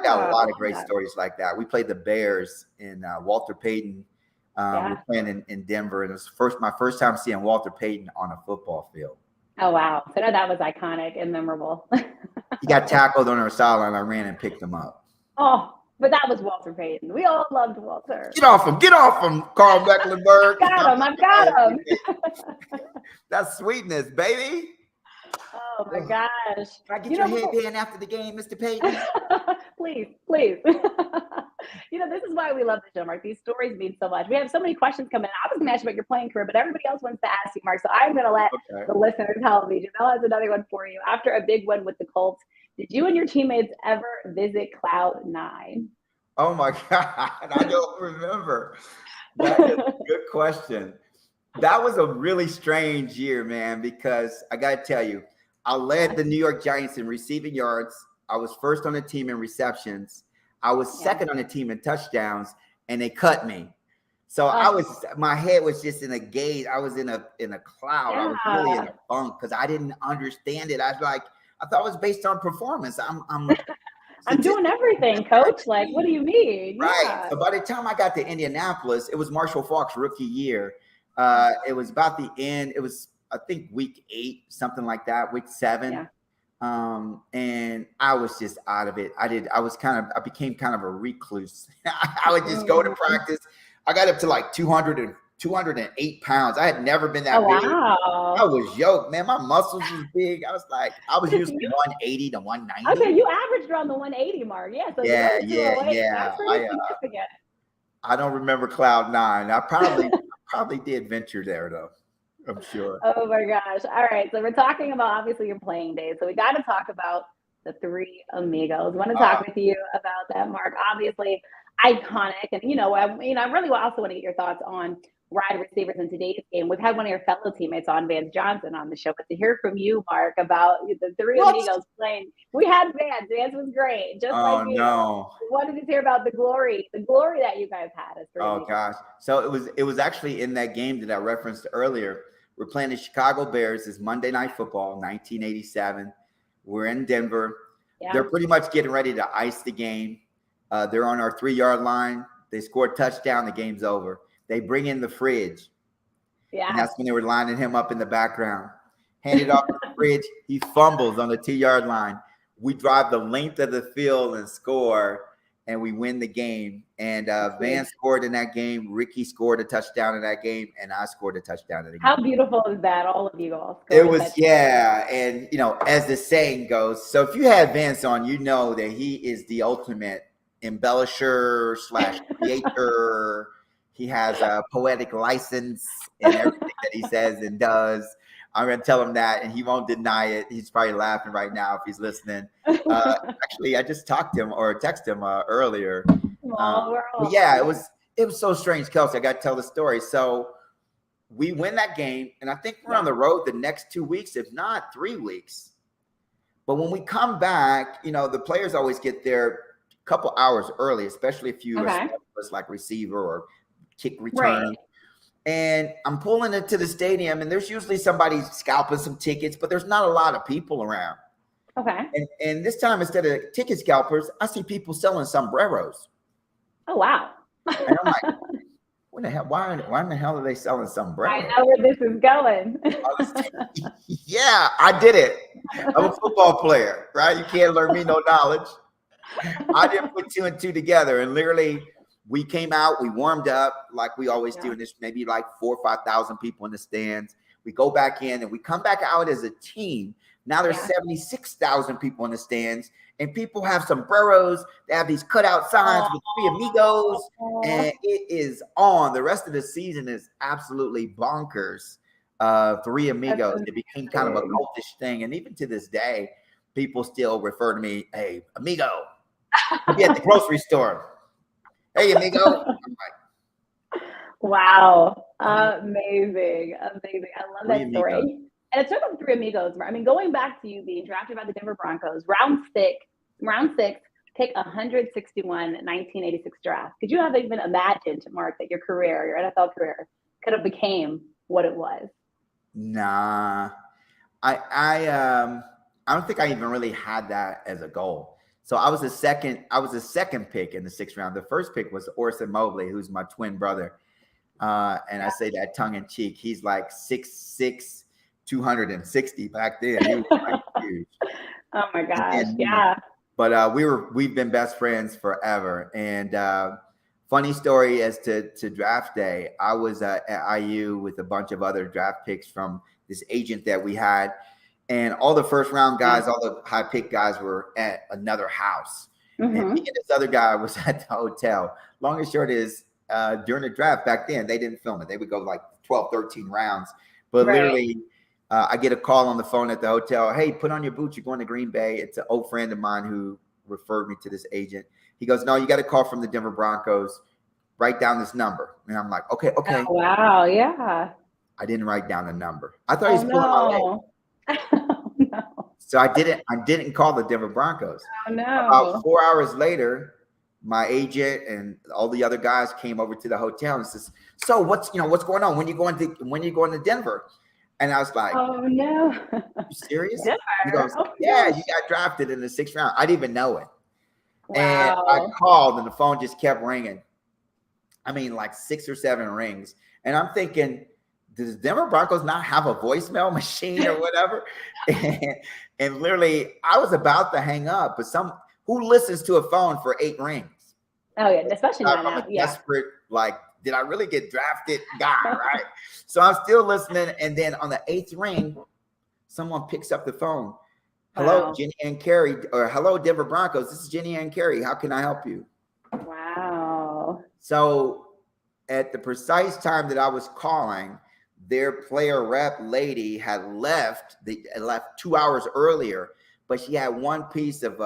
got a lot of great stories like that. We played the Bears in Walter Payton. We were playing in Denver, and it was my first time seeing Walter Payton on a football field. Oh, wow. So that was iconic and memorable. He got tackled on our sideline. I ran and picked him up. Oh, but that was Walter Payton. We all loved Walter. Get off him, Carl Mecklenburg. I've got him. That's sweetness, baby. Oh, my gosh. Can I get your headband after the game, Mr. Payton? Please. This is why we love the show, Mark. These stories mean so much. We have so many questions coming in. I was going to ask you about your playing career, but everybody else wants to ask you, Mark. So I'm going to let the listeners help me. Jamel has another one for you. After a big win with the Colts, did you and your teammates ever visit Cloud 9? Oh, my God. I don't remember. That is a good question. That was a really strange year, man, because I got to tell you, I led the New York Giants in receiving yards. I was first on the team in receptions. I was second on the team in touchdowns, and they cut me. So my head was just in a gaze. I was in a cloud. I was really in a funk because I didn't understand it. I thought it was based on performance. I'm doing everything, coach. Like, what do you mean? Right. Yeah. So by the time I got to Indianapolis, it was Marshall Faulk's rookie year. It was about the end. It was, I think, week 8, something like that, week 7. Yeah. And I was just out of it. I became kind of a recluse. I would just go to practice. I got up to like 208 pounds. I had never been that big. Wow. I was yoked, man. My muscles was big. I was usually 180 to 190. Okay, you averaged around the 180 mark. Yeah. So yeah. That's pretty significant. I don't remember Cloud 9. I probably did venture there though. I'm sure. Oh my gosh. All right. So we're talking about obviously your playing days. So we got to talk about the 3 Amigos. I want to talk with you about that, Mark. Obviously iconic. And I really also want to get your thoughts on wide receivers in today's game. We've had one of your fellow teammates on, Vance Johnson, on the show, but to hear from you, Mark, about the 3 Amigos playing. We had Vance. Vance was great. Just like you. No. We wanted to hear about the glory that you guys had as 3 Amigos. Gosh. So it was actually in that game that I referenced earlier. We're playing the Chicago Bears. It's Monday Night Football, 1987. We're in Denver. Yeah. They're pretty much getting ready to ice the game. They're on our 3 yard line. They scored a touchdown. The game's over. They bring in the fridge. Yeah. And that's when they were lining him up in the background. Handed off the fridge. He fumbles on the 2 yard line. We drive the length of the field and score, and we win the game. And Vance scored in that game. Ricky scored a touchdown in that game, and I scored a touchdown in the game. How beautiful is that? All of you all. It was, and as the saying goes, so if you had Vance on, you know that he is the ultimate embellisher / creator. He has a poetic license in everything that he says and does. I'm going to tell him that, and he won't deny it. He's probably laughing right now if he's listening. Actually, I just talked to him or texted him earlier. But yeah, it was so strange, Kelsey. I got to tell the story. So we win that game, and I think we're on the road the next 2 weeks, if not 3 weeks. But when we come back, the players always get there a couple hours early, especially if you are like receiver or kick return. Right. And I'm pulling into the stadium, and there's usually somebody scalping some tickets, but there's not a lot of people around. Okay. And this time, instead of ticket scalpers, I see people selling sombreros. Oh, wow. And I'm like, what the hell? Why in the hell are they selling sombreros? I know where this is going. Yeah, I did it. I'm a football player, right? You can't learn me no knowledge. I didn't put 2 and 2 together, and literally we came out, we warmed up like we always do, and there's maybe like 4,000 or 5,000 people in the stands. We go back in and we come back out as a team. Now there's Yeah. 76,000 people in the stands, and people have sombreros. They have these cutout signs with 3 Amigos, and it is on. The rest of the season is absolutely bonkers. 3 Amigos. It became kind of a cultish thing, and even to this day, people still refer to me, "Hey, amigo." I'll be at the grocery store. "Hey, amigo." I'm like, wow. Amazing. I love that Amigos. story. And it's sort of 3 Amigos. I mean, going back to you being drafted by the Denver Broncos, round six, pick 161, 1986 draft. Could you have even imagined, Mark, that your career, your NFL career, could have became what it was? Nah, I don't think I even really had that as a goal. So I was a second pick in the 6th round. The first pick was Orson Mobley, who's my twin brother. And I say that tongue in cheek. He's like 6'6", 260 back then. He was like huge. Oh my gosh. Yeah. But we've been best friends forever. And funny story as to draft day, I was at IU with a bunch of other draft picks from this agent that we had. And all the first round guys, all the high pick guys were at another house. And me and this other guy was at the hotel. Long and short is, during the draft back then, they didn't film it. They would go like 12, 13 rounds. But literally, I get a call on the phone at the hotel. "Hey, put on your boots. You're going to Green Bay." It's an old friend of mine who referred me to this agent. He goes, "No, you got a call from the Denver Broncos. Write down this number." And I'm like, okay. Oh, wow. Yeah. I didn't write down the number. I thought he was pulling my leg. No. So I didn't call the Denver Broncos. Oh, no. About 4 hours later, my agent and all the other guys came over to the hotel and says, "So what's going on? When you going to Denver?" And I was like, "Oh no, you serious?" Denver? He goes, "Yeah, you got drafted in the 6th round." I didn't even know it. Wow. And I called and the phone just kept ringing. I mean, like 6 or 7 rings. And I'm thinking, does Denver Broncos not have a voicemail machine or whatever? and literally, I was about to hang up, but who listens to a phone for 8 rings? Oh yeah, especially not now. I'm a desperate, like, did I really get drafted guy, right? So I'm still listening, and then on the 8th ring, someone picks up the phone. "Hello, Jenny and Carrie," or "Hello, Denver Broncos. This is Jenny and Carrie. How can I help you?" Wow. So at the precise time that I was calling, their player rep lady had left. They left 2 hours earlier, but she had one piece of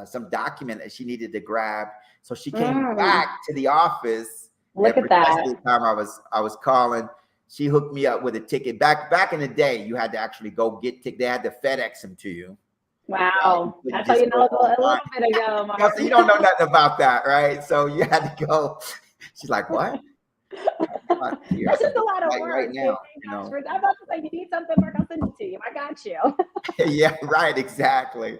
some document that she needed to grab. So she came back to the office. Look at that. The time I was calling, she hooked me up with a ticket. Back in the day, you had to actually go get tickets. They had to FedEx them to you. Wow. That's how you know a little bit ago, Mark. So you don't know nothing about that, right? So you had to go. She's like, "What?" That's just a lot of work. Right now, I'm about to say, "You need something, Mark? I'll send it to you. I got you." Yeah, right, exactly.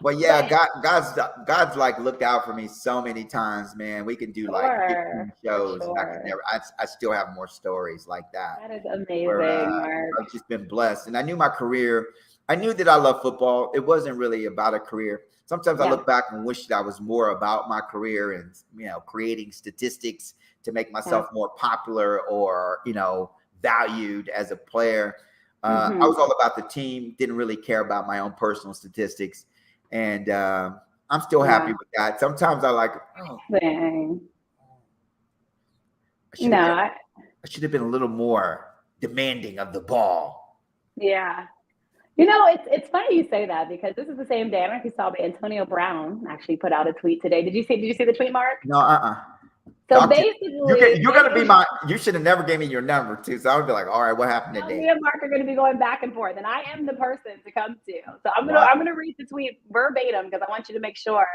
But yeah, God's like looked out for me so many times, man. We can do like 15 shows. And I still have more stories like that. That is amazing, Mark. I've just been blessed. And I knew my career. I knew that I love football. It wasn't really about a career. Sometimes I look back and wish that I was more about my career and, creating statistics to make myself more popular or, valued as a player. I was all about the team. Didn't really care about my own personal statistics. And I'm still happy with that. Sometimes I like, Dang. I should have been a little more demanding of the ball. Yeah. It's funny you say that because this is the same day. I don't know if you saw, but Antonio Brown actually put out a tweet today. Did you see the tweet, Mark? No, So basically, you're gonna be you should have never gave me your number too. So I would be like, all right, what happened today? Me and Mark are gonna be going back and forth, and I am the person to come to. So I'm gonna read the tweet verbatim because I want you to make sure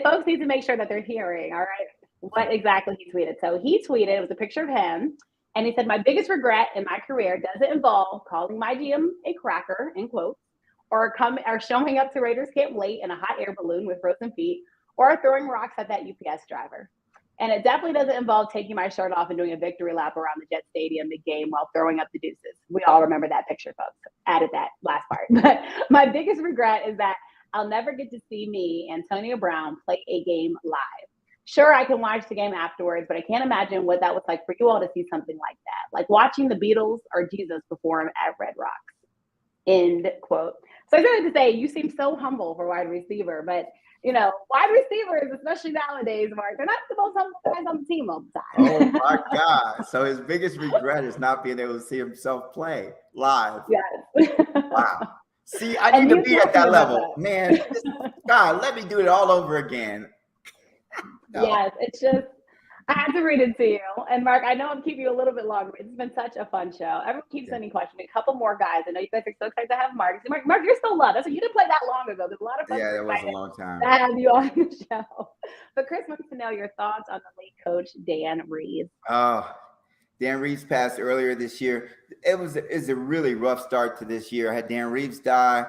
folks need to make sure that they're hearing, all right, what exactly he tweeted. So he tweeted, it was a picture of him, and he said, "My biggest regret in my career doesn't involve calling my GM a cracker," in quotes, or showing up to Raiders camp late in a hot air balloon with frozen feet, or throwing rocks at that UPS driver. And it definitely doesn't involve taking my shirt off and doing a victory lap around the Jet Stadium mid-game while throwing up the deuces. We all remember that picture, folks. Added that last part. But my biggest regret is that I'll never get to see me, Antonio Brown, play a game live. sure, I can watch the game afterwards, but I can't imagine what that was like for you all to see something like that. Like watching the Beatles or Jesus perform at Red Rocks. End quote. So I started to say, you seem so humble for wide receiver, but wide receivers, especially nowadays, Mark, they're not the most humble guys on the team all the Oh time. my God. So his biggest regret is not being able to see himself play live. Yes. Wow. See, I need to be at that level. Man, God, let me do it all over again. No. Yes, it's just, I had to read it to you. And Mark, I know I'm keeping you a little bit longer. It's been such a fun show. Everyone keeps sending questions. A couple more guys. I know you guys are so excited to have Mark. Mark, you're still loved. You didn't play that long ago. There's a lot of fun. Yeah, that was a long time. To have you on the show. But Chris wants to know your thoughts on the late coach, Dan Reeves. Oh, Dan Reeves passed earlier this year. It's a really rough start to this year. I had Dan Reeves die.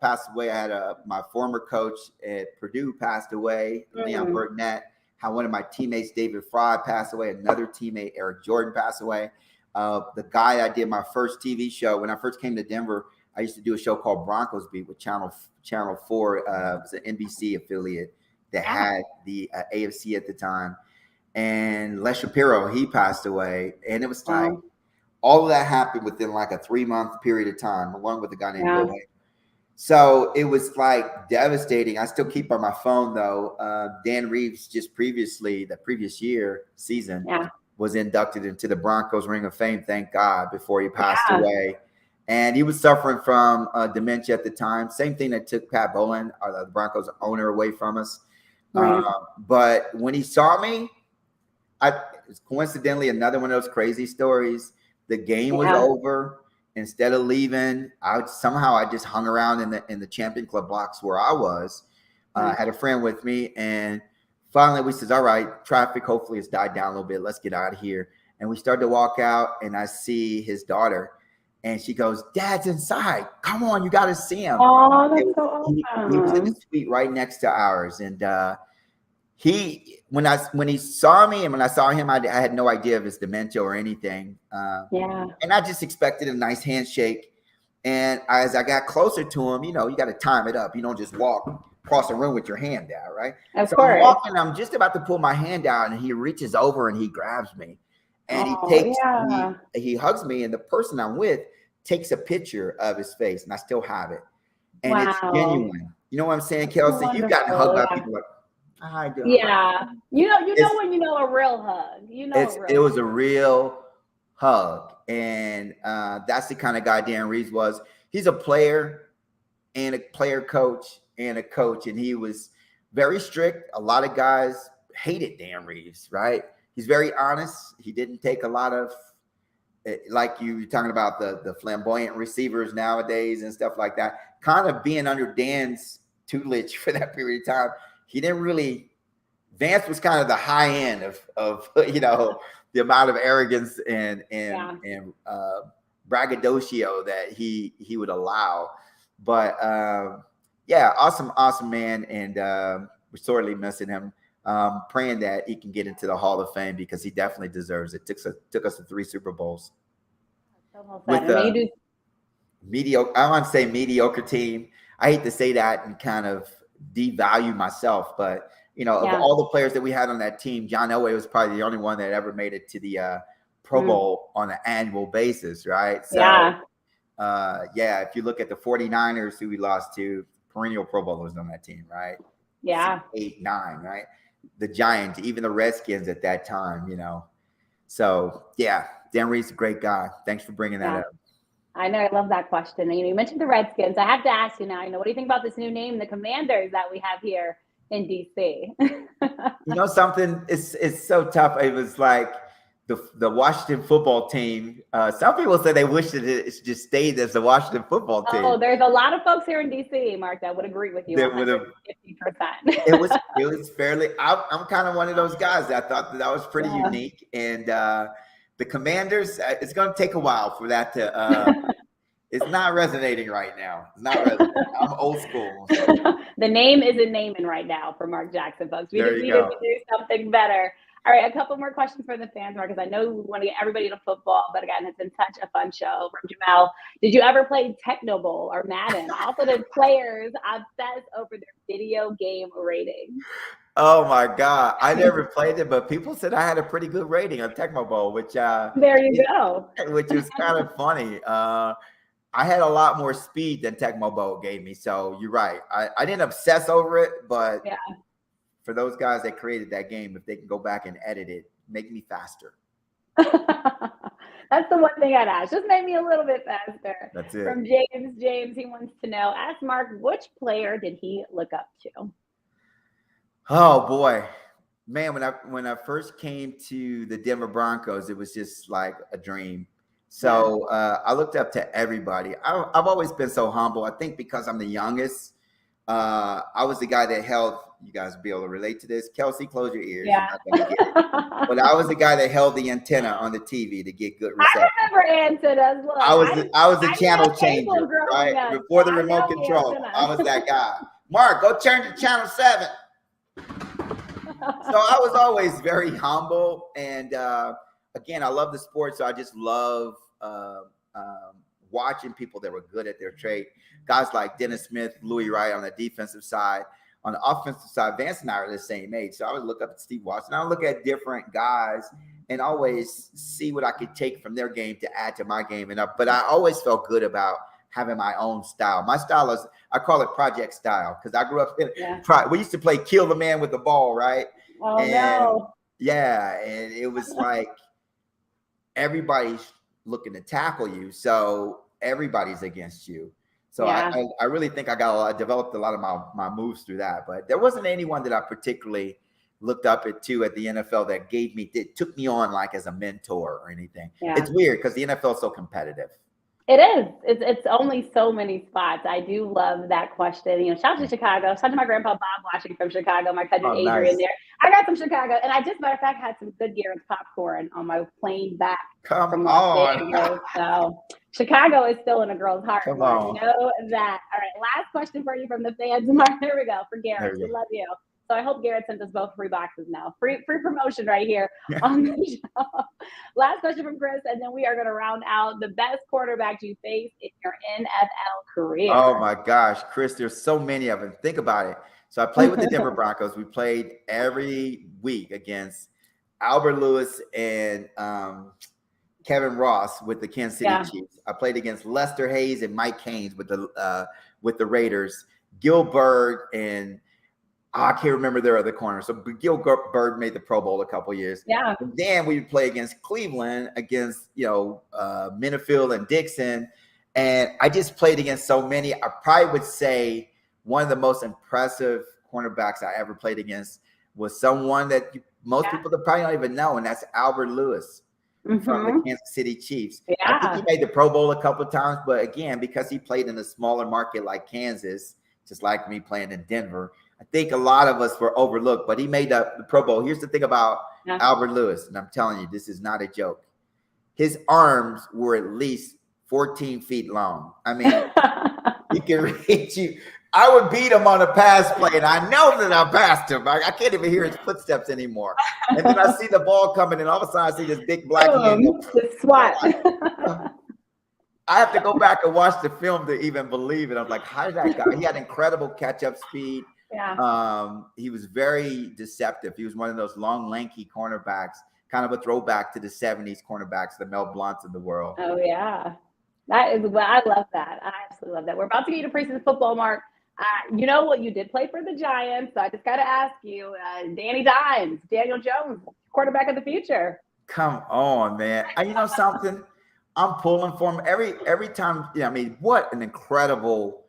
Passed away. I had my former coach at Purdue passed away, Leon Burnett. How one of my teammates, David Fry, passed away. Another teammate, Eric Jordan, passed away. The guy I did my first TV show when I first came to Denver, I used to do a show called Broncos Beat with Channel 4. It was an NBC affiliate that had the AFC at the time. And Les Shapiro, he passed away. And it was like all of that happened within like a 3-month period of time, along with a guy named Bill Hayes. So it was like devastating. I still keep on my phone though. Dan Reeves just the previous season, was inducted into the Broncos Ring of Fame, thank God, before he passed away. And he was suffering from dementia at the time. Same thing that took Pat Bowlen, the Broncos owner, away from us. But when he saw me, it's coincidentally another one of those crazy stories. The game was over. Instead of leaving, I just hung around in the Champion Club blocks where I was. I had a friend with me, and finally we says, all right, traffic hopefully has died down a little bit. Let's get out of here. And we started to walk out, and I see his daughter, and she goes, Dad's inside. Come on, you got to see him. Oh, that's so awesome. He was in the suite right next to ours, and when he saw me and when I saw him, I had no idea of his dementia or anything. And I just expected a nice handshake. And as I got closer to him, you got to time it up. You don't just walk across the room with your hand out, right? Of so course. I'm walking, I'm just about to pull my hand out, and he reaches over and he grabs me. And he hugs me, and the person I'm with takes a picture of his face, and I still have it. And it's genuine. You know what I'm saying, Kelsey? You've gotten hugged by people like, I do. Yeah. You know when you know a real hug. It was a real hug. And that's the kind of guy Dan Reeves was. He's a player and a player coach and a coach. And he was very strict. A lot of guys hated Dan Reeves, right? He's very honest. He didn't take a lot of, like you were talking about the flamboyant receivers nowadays and stuff like that. Kind of being under Dan's tutelage for that period of time. He didn't really. Vance was kind of the high end of the amount of arrogance and braggadocio that he would allow. But awesome man, and we're sorely missing him. Praying that he can get into the Hall of Fame because he definitely deserves it. Took us to 3 Super Bowls with a mediocre. I want to say mediocre team. I hate to say that and kind of devalue myself, but of all the players that we had on that team, John Elway was probably the only one that ever made it to the Pro Bowl on an annual basis, right? So, if you look at the 49ers who we lost to, perennial Pro Bowlers on that team, right? 8, 9, right? The Giants, even the Redskins at that time, So, Dan Reeves is a great guy. Thanks for bringing that up. I know. I love that question. You mentioned the Redskins. I have to ask you now, what do you think about this new name, the Commanders that we have here in DC? Something, it's so tough. It was like the Washington football team. Some people say they wish that it just stayed as the Washington football team. Oh, there's a lot of folks here in DC, Mark, that would agree with you. 150%. It was fairly. I'm kind of one of those guys that thought that was pretty unique. And the Commanders, it's going to take a while for that to. It's not resonating right now. It's not resonating. I'm old school. The name isn't naming right now for Mark Jackson, folks. We need to do something better. All right, a couple more questions for the fans, Mark, because I know we want to get everybody to football, but again, it's been such a fun show. From Jamel, did you ever play Techno Bowl or Madden? Also, the players obsess over their video game rating. Oh my God. I never played it, but people said I had a pretty good rating on Tecmo Bowl, which There you go. which is kind of funny. I had a lot more speed than Tecmo Bowl gave me. So you're right. I didn't obsess over it, but Yeah. for those guys that created that game, if they can go back and edit it, make me faster. That's the one thing I'd ask. Just make me a little bit faster. That's it. From James. James, he wants to know, ask Mark, which player did he look up to? Oh boy, man! When I first came to the Denver Broncos, it was just like a dream. So I looked up to everybody. I've always been so humble. I think because I'm the youngest, I was the guy that held. You guys will be able to relate to this. Kelsey, close your ears. Yeah. You're not gonna get it. But I was the guy that held the antenna on the TV to get good reception. I remember antennas. Look, I was the channel had cable changer, growing right? up, Before the so I remote know the control, antenna. I was that guy. Mark, go turn to channel 7. So I was always very humble, and again, I love the sport, so I just love watching people that were good at their trade. Guys like Dennis Smith, Louis Wright on the defensive side. On the offensive side, Vance and I are the same age, so I would look up at Steve Watson. I would look at different guys and always see what I could take from their game to add to my game. But I always felt good about having my own style. My style is, I call it project style, because I grew up in, we used to play kill the man with the ball, right? Oh, no. Yeah, and it was like everybody's looking to tackle you, so everybody's against you. So I really think I developed a lot of my moves through that. But there wasn't anyone that I particularly looked up to at the NFL that took me on like as a mentor or anything. Yeah. It's weird because the NFL is so competitive. It is. It's only so many spots. I do love that question. You know, shout out to Chicago. Shout out to my grandpa Bob watching from Chicago. My cousin Adrian there. I got some Chicago, and I just, matter of fact, had some good Garrett's popcorn on my plane back from Las Vegas. So Chicago is still in a girl's heart. Come on. You know that. All right, last question for you from the fans. There we go for Garrett. We love you. So I hope Garrett sent us both free boxes now. Free promotion right here on the show. Last question from Chris, and then we are going to round out the best quarterbacks you faced in your NFL career. Oh, my gosh, Chris, there's so many of them. Think about it. So I played with the Denver Broncos. We played every week against Albert Lewis and Kevin Ross with the Kansas City Chiefs. I played against Lester Hayes and Mike Haynes with the Raiders. Gilbert and I can't remember their other corner. So Gilbert made the Pro Bowl a couple years. Yeah. And then we would play against Cleveland, against Minifield and Dixon. And I just played against so many. I probably would say one of the most impressive cornerbacks I ever played against was someone that most people probably don't even know, and that's Albert Lewis from the Kansas City Chiefs. Yeah. I think he made the Pro Bowl a couple of times, but again, because he played in a smaller market like Kansas, just like me playing in Denver, I think a lot of us were overlooked, but he made the Pro Bowl. Here's the thing about Albert Lewis, and I'm telling you, this is not a joke. His arms were at least 14 feet long. I mean, he can reach you. I would beat him on a pass play, and I know that I passed him. I can't even hear his footsteps anymore. And then I see the ball coming, and all of a sudden I see this big black hand. The SWAT. I have to go back and watch the film to even believe it. I'm like, how did that guy? He had incredible catch-up speed. Yeah. He was very deceptive. He was one of those long, lanky cornerbacks, kind of a throwback to the 70s cornerbacks, the Mel Blunts of the world. Oh, yeah. I love that. I absolutely love that. We're about to get you to preseason football, Mark. You know what? You did play for the Giants, so I just got to ask you, Danny Dimes, Daniel Jones, quarterback of the future. Come on, man. You know something? I'm pulling for him every time. I mean, what an incredible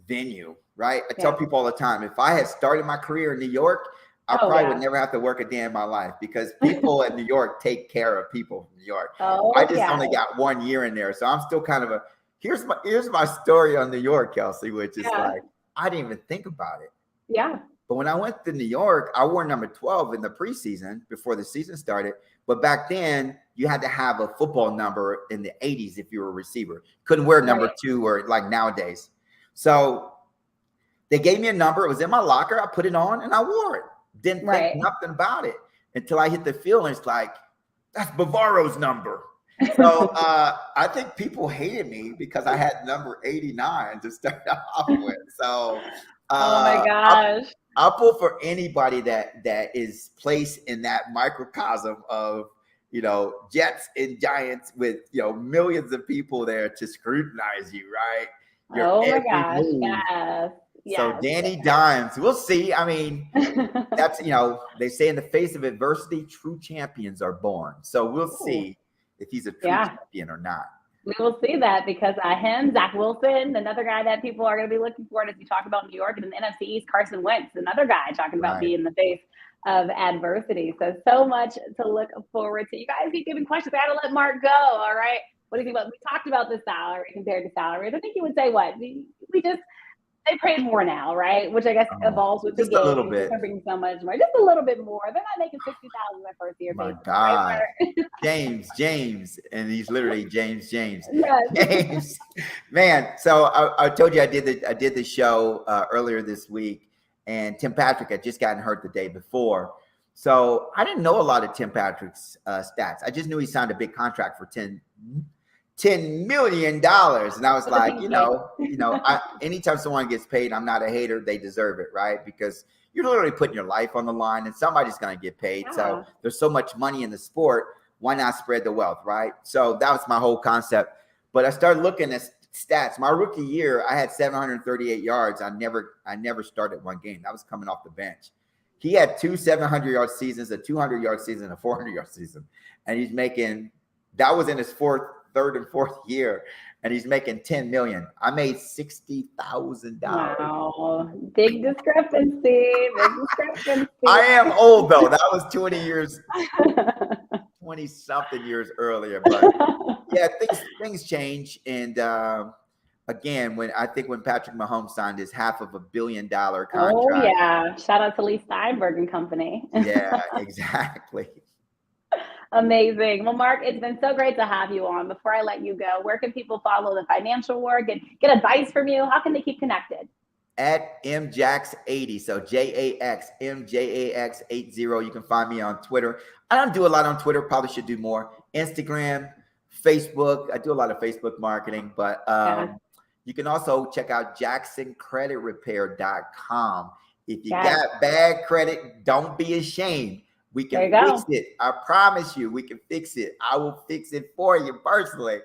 venue, right? I tell people all the time, if I had started my career in New York, I probably would never have to work a day in my life, because people in New York take care of people from New York. I just only got 1 year in there, so I'm still kind of here's my story on New York, Kelsey, which is like, I didn't even think about it. Yeah. But when I went to New York, I wore number 12 in the preseason before the season started. But back then, you had to have a football number in the 80s if you were a receiver. Couldn't wear number 2 or like nowadays. So they gave me a number. It was in my locker. I put it on and I wore it. Didn't think nothing about it until I hit the field, and it's like, that's Bavaro's number. So I think people hated me because I had number 89 to start off with. So Oh my I'll, gosh. I'll pull for anybody that is placed in that microcosm of Jets and Giants with millions of people there to scrutinize you, right? Your Oh my every gosh. move. Yes. So Yes. Danny Dimes, we'll see. I mean, that's they say in the face of adversity, true champions are born. So we'll Ooh, see if he's a true yeah. champion or not. We will see that because him, Zach Wilson, another guy that people are going to be looking for. And as you talk about New York and in the NFC East, Carson Wentz, another guy talking about Right. being in the face of adversity. So much to look forward to. You guys keep giving questions. I got to let Mark go. All right. What do you think about? We talked about the salary compared to salaries. I think you would say what we just they paid more now, right? Which I guess evolves with the Just a game. little They're bit. covering so much more, just a little bit more. They're not making 60,000 their first year, My basically, right? God. James, and he's literally James. Yes. James, man. So I told you I did the show earlier this week, and Tim Patrick had just gotten hurt the day before, so I didn't know a lot of Tim Patrick's stats. I just knew he signed a big contract for $10 million, and I was like, anytime someone gets paid, I'm not a hater. They deserve it, right? Because you're literally putting your life on the line, and somebody's going to get paid. Yeah. So there's so much money in the sport. Why not spread the wealth, right? So that was my whole concept. But I started looking at stats. My rookie year, I had 738 yards. I never started one game. That was coming off the bench. He had two 700-yard seasons, a 200-yard season, a 400-yard season, and he's making. That was in his third and fourth year, and he's making $10 million. I made $60,000. Wow, big discrepancy. I am old though. That was 20 something years earlier. But yeah, things change. And again, when Patrick Mahomes signed his $500 million contract. Oh yeah, shout out to Lee Steinberg and company. Yeah, exactly. Amazing. Well, Mark, it's been so great to have you on. Before I let you go, where can people follow the financial work and get advice from you? How can they keep connected? At MJax80. So JAXMJAX80. You can find me on Twitter. I don't do a lot on Twitter. Probably should do more. Instagram, Facebook. I do a lot of Facebook marketing, but you can also check out JacksonCreditRepair.com. If you got bad credit, don't be ashamed. We can fix it. I promise you, we can fix it. I will fix it for you personally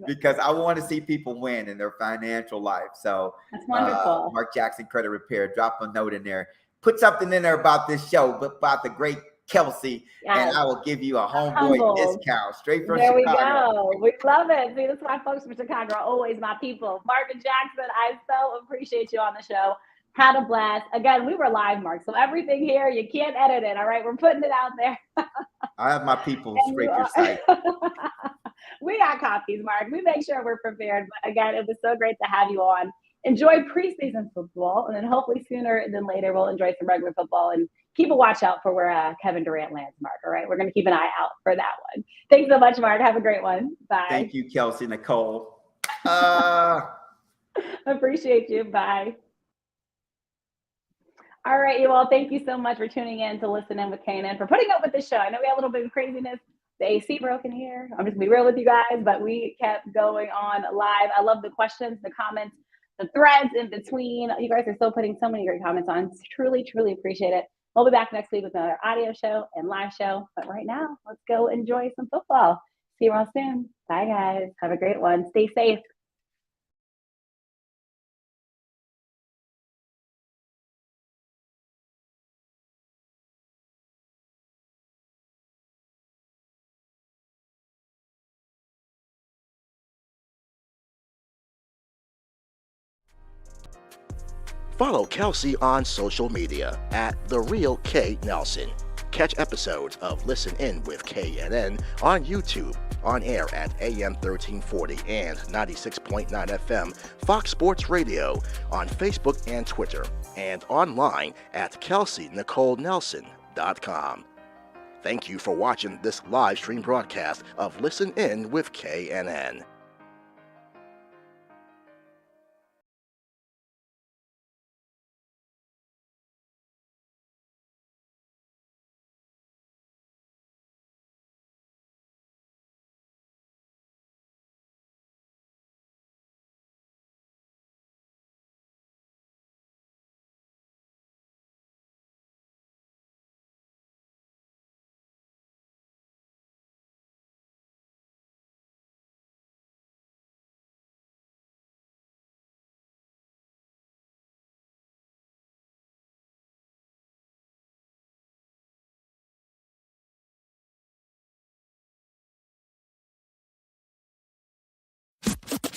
because I want to see people win in their financial life. So that's wonderful. Mark Jackson Credit Repair, drop a note in there. Put something in there about this show, about the great Kelsey, and I will give you a homeboy discount straight from Chicago. There we go. We love it. See, that's why folks from Chicago are always my people. Marvin Jackson, I so appreciate you on the show. Had a blast. Again, we were live, Mark. So everything here, you can't edit it. All right. We're putting it out there. I have my people scrape your site. We got copies, Mark. We make sure we're prepared. But again, it was so great to have you on. Enjoy preseason football. And then hopefully sooner than later, we'll enjoy some regular football and keep a watch out for where Kevin Durant lands, Mark. All right. We're going to keep an eye out for that one. Thanks so much, Mark. Have a great one. Bye. Thank you, Kelsey Nicole. Appreciate you. Bye. All right, you all. Thank you so much for tuning in to Listen In with KNN, for putting up with the show. I know we had a little bit of craziness. The AC broke in here. I'm just going to be real with you guys, but we kept going on live. I love the questions, the comments, the threads in between. You guys are still putting so many great comments on. Truly, truly appreciate it. We'll be back next week with another audio show and live show. But right now, let's go enjoy some football. See you all soon. Bye, guys. Have a great one. Stay safe. Follow Kelsey on social media at The Real K Nelson. Catch episodes of Listen In with KNN on YouTube, on air at AM 1340 and 96.9 FM, Fox Sports Radio, on Facebook and Twitter, and online at KelseyNicoleNelson.com. Thank you for watching this live stream broadcast of Listen In with KNN.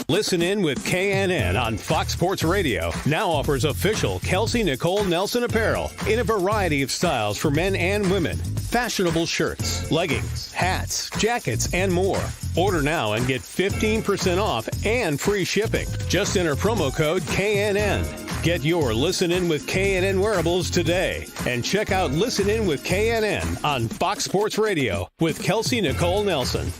Listen In with KNN on Fox Sports Radio now offers official Kelsey Nicole Nelson apparel in a variety of styles for men and women. Fashionable shirts, leggings, hats, jackets, and more. Order now and get 15% off and free shipping. Just enter promo code KNN. Get your Listen In with KNN wearables today. And check out Listen In with KNN on Fox Sports Radio with Kelsey Nicole Nelson.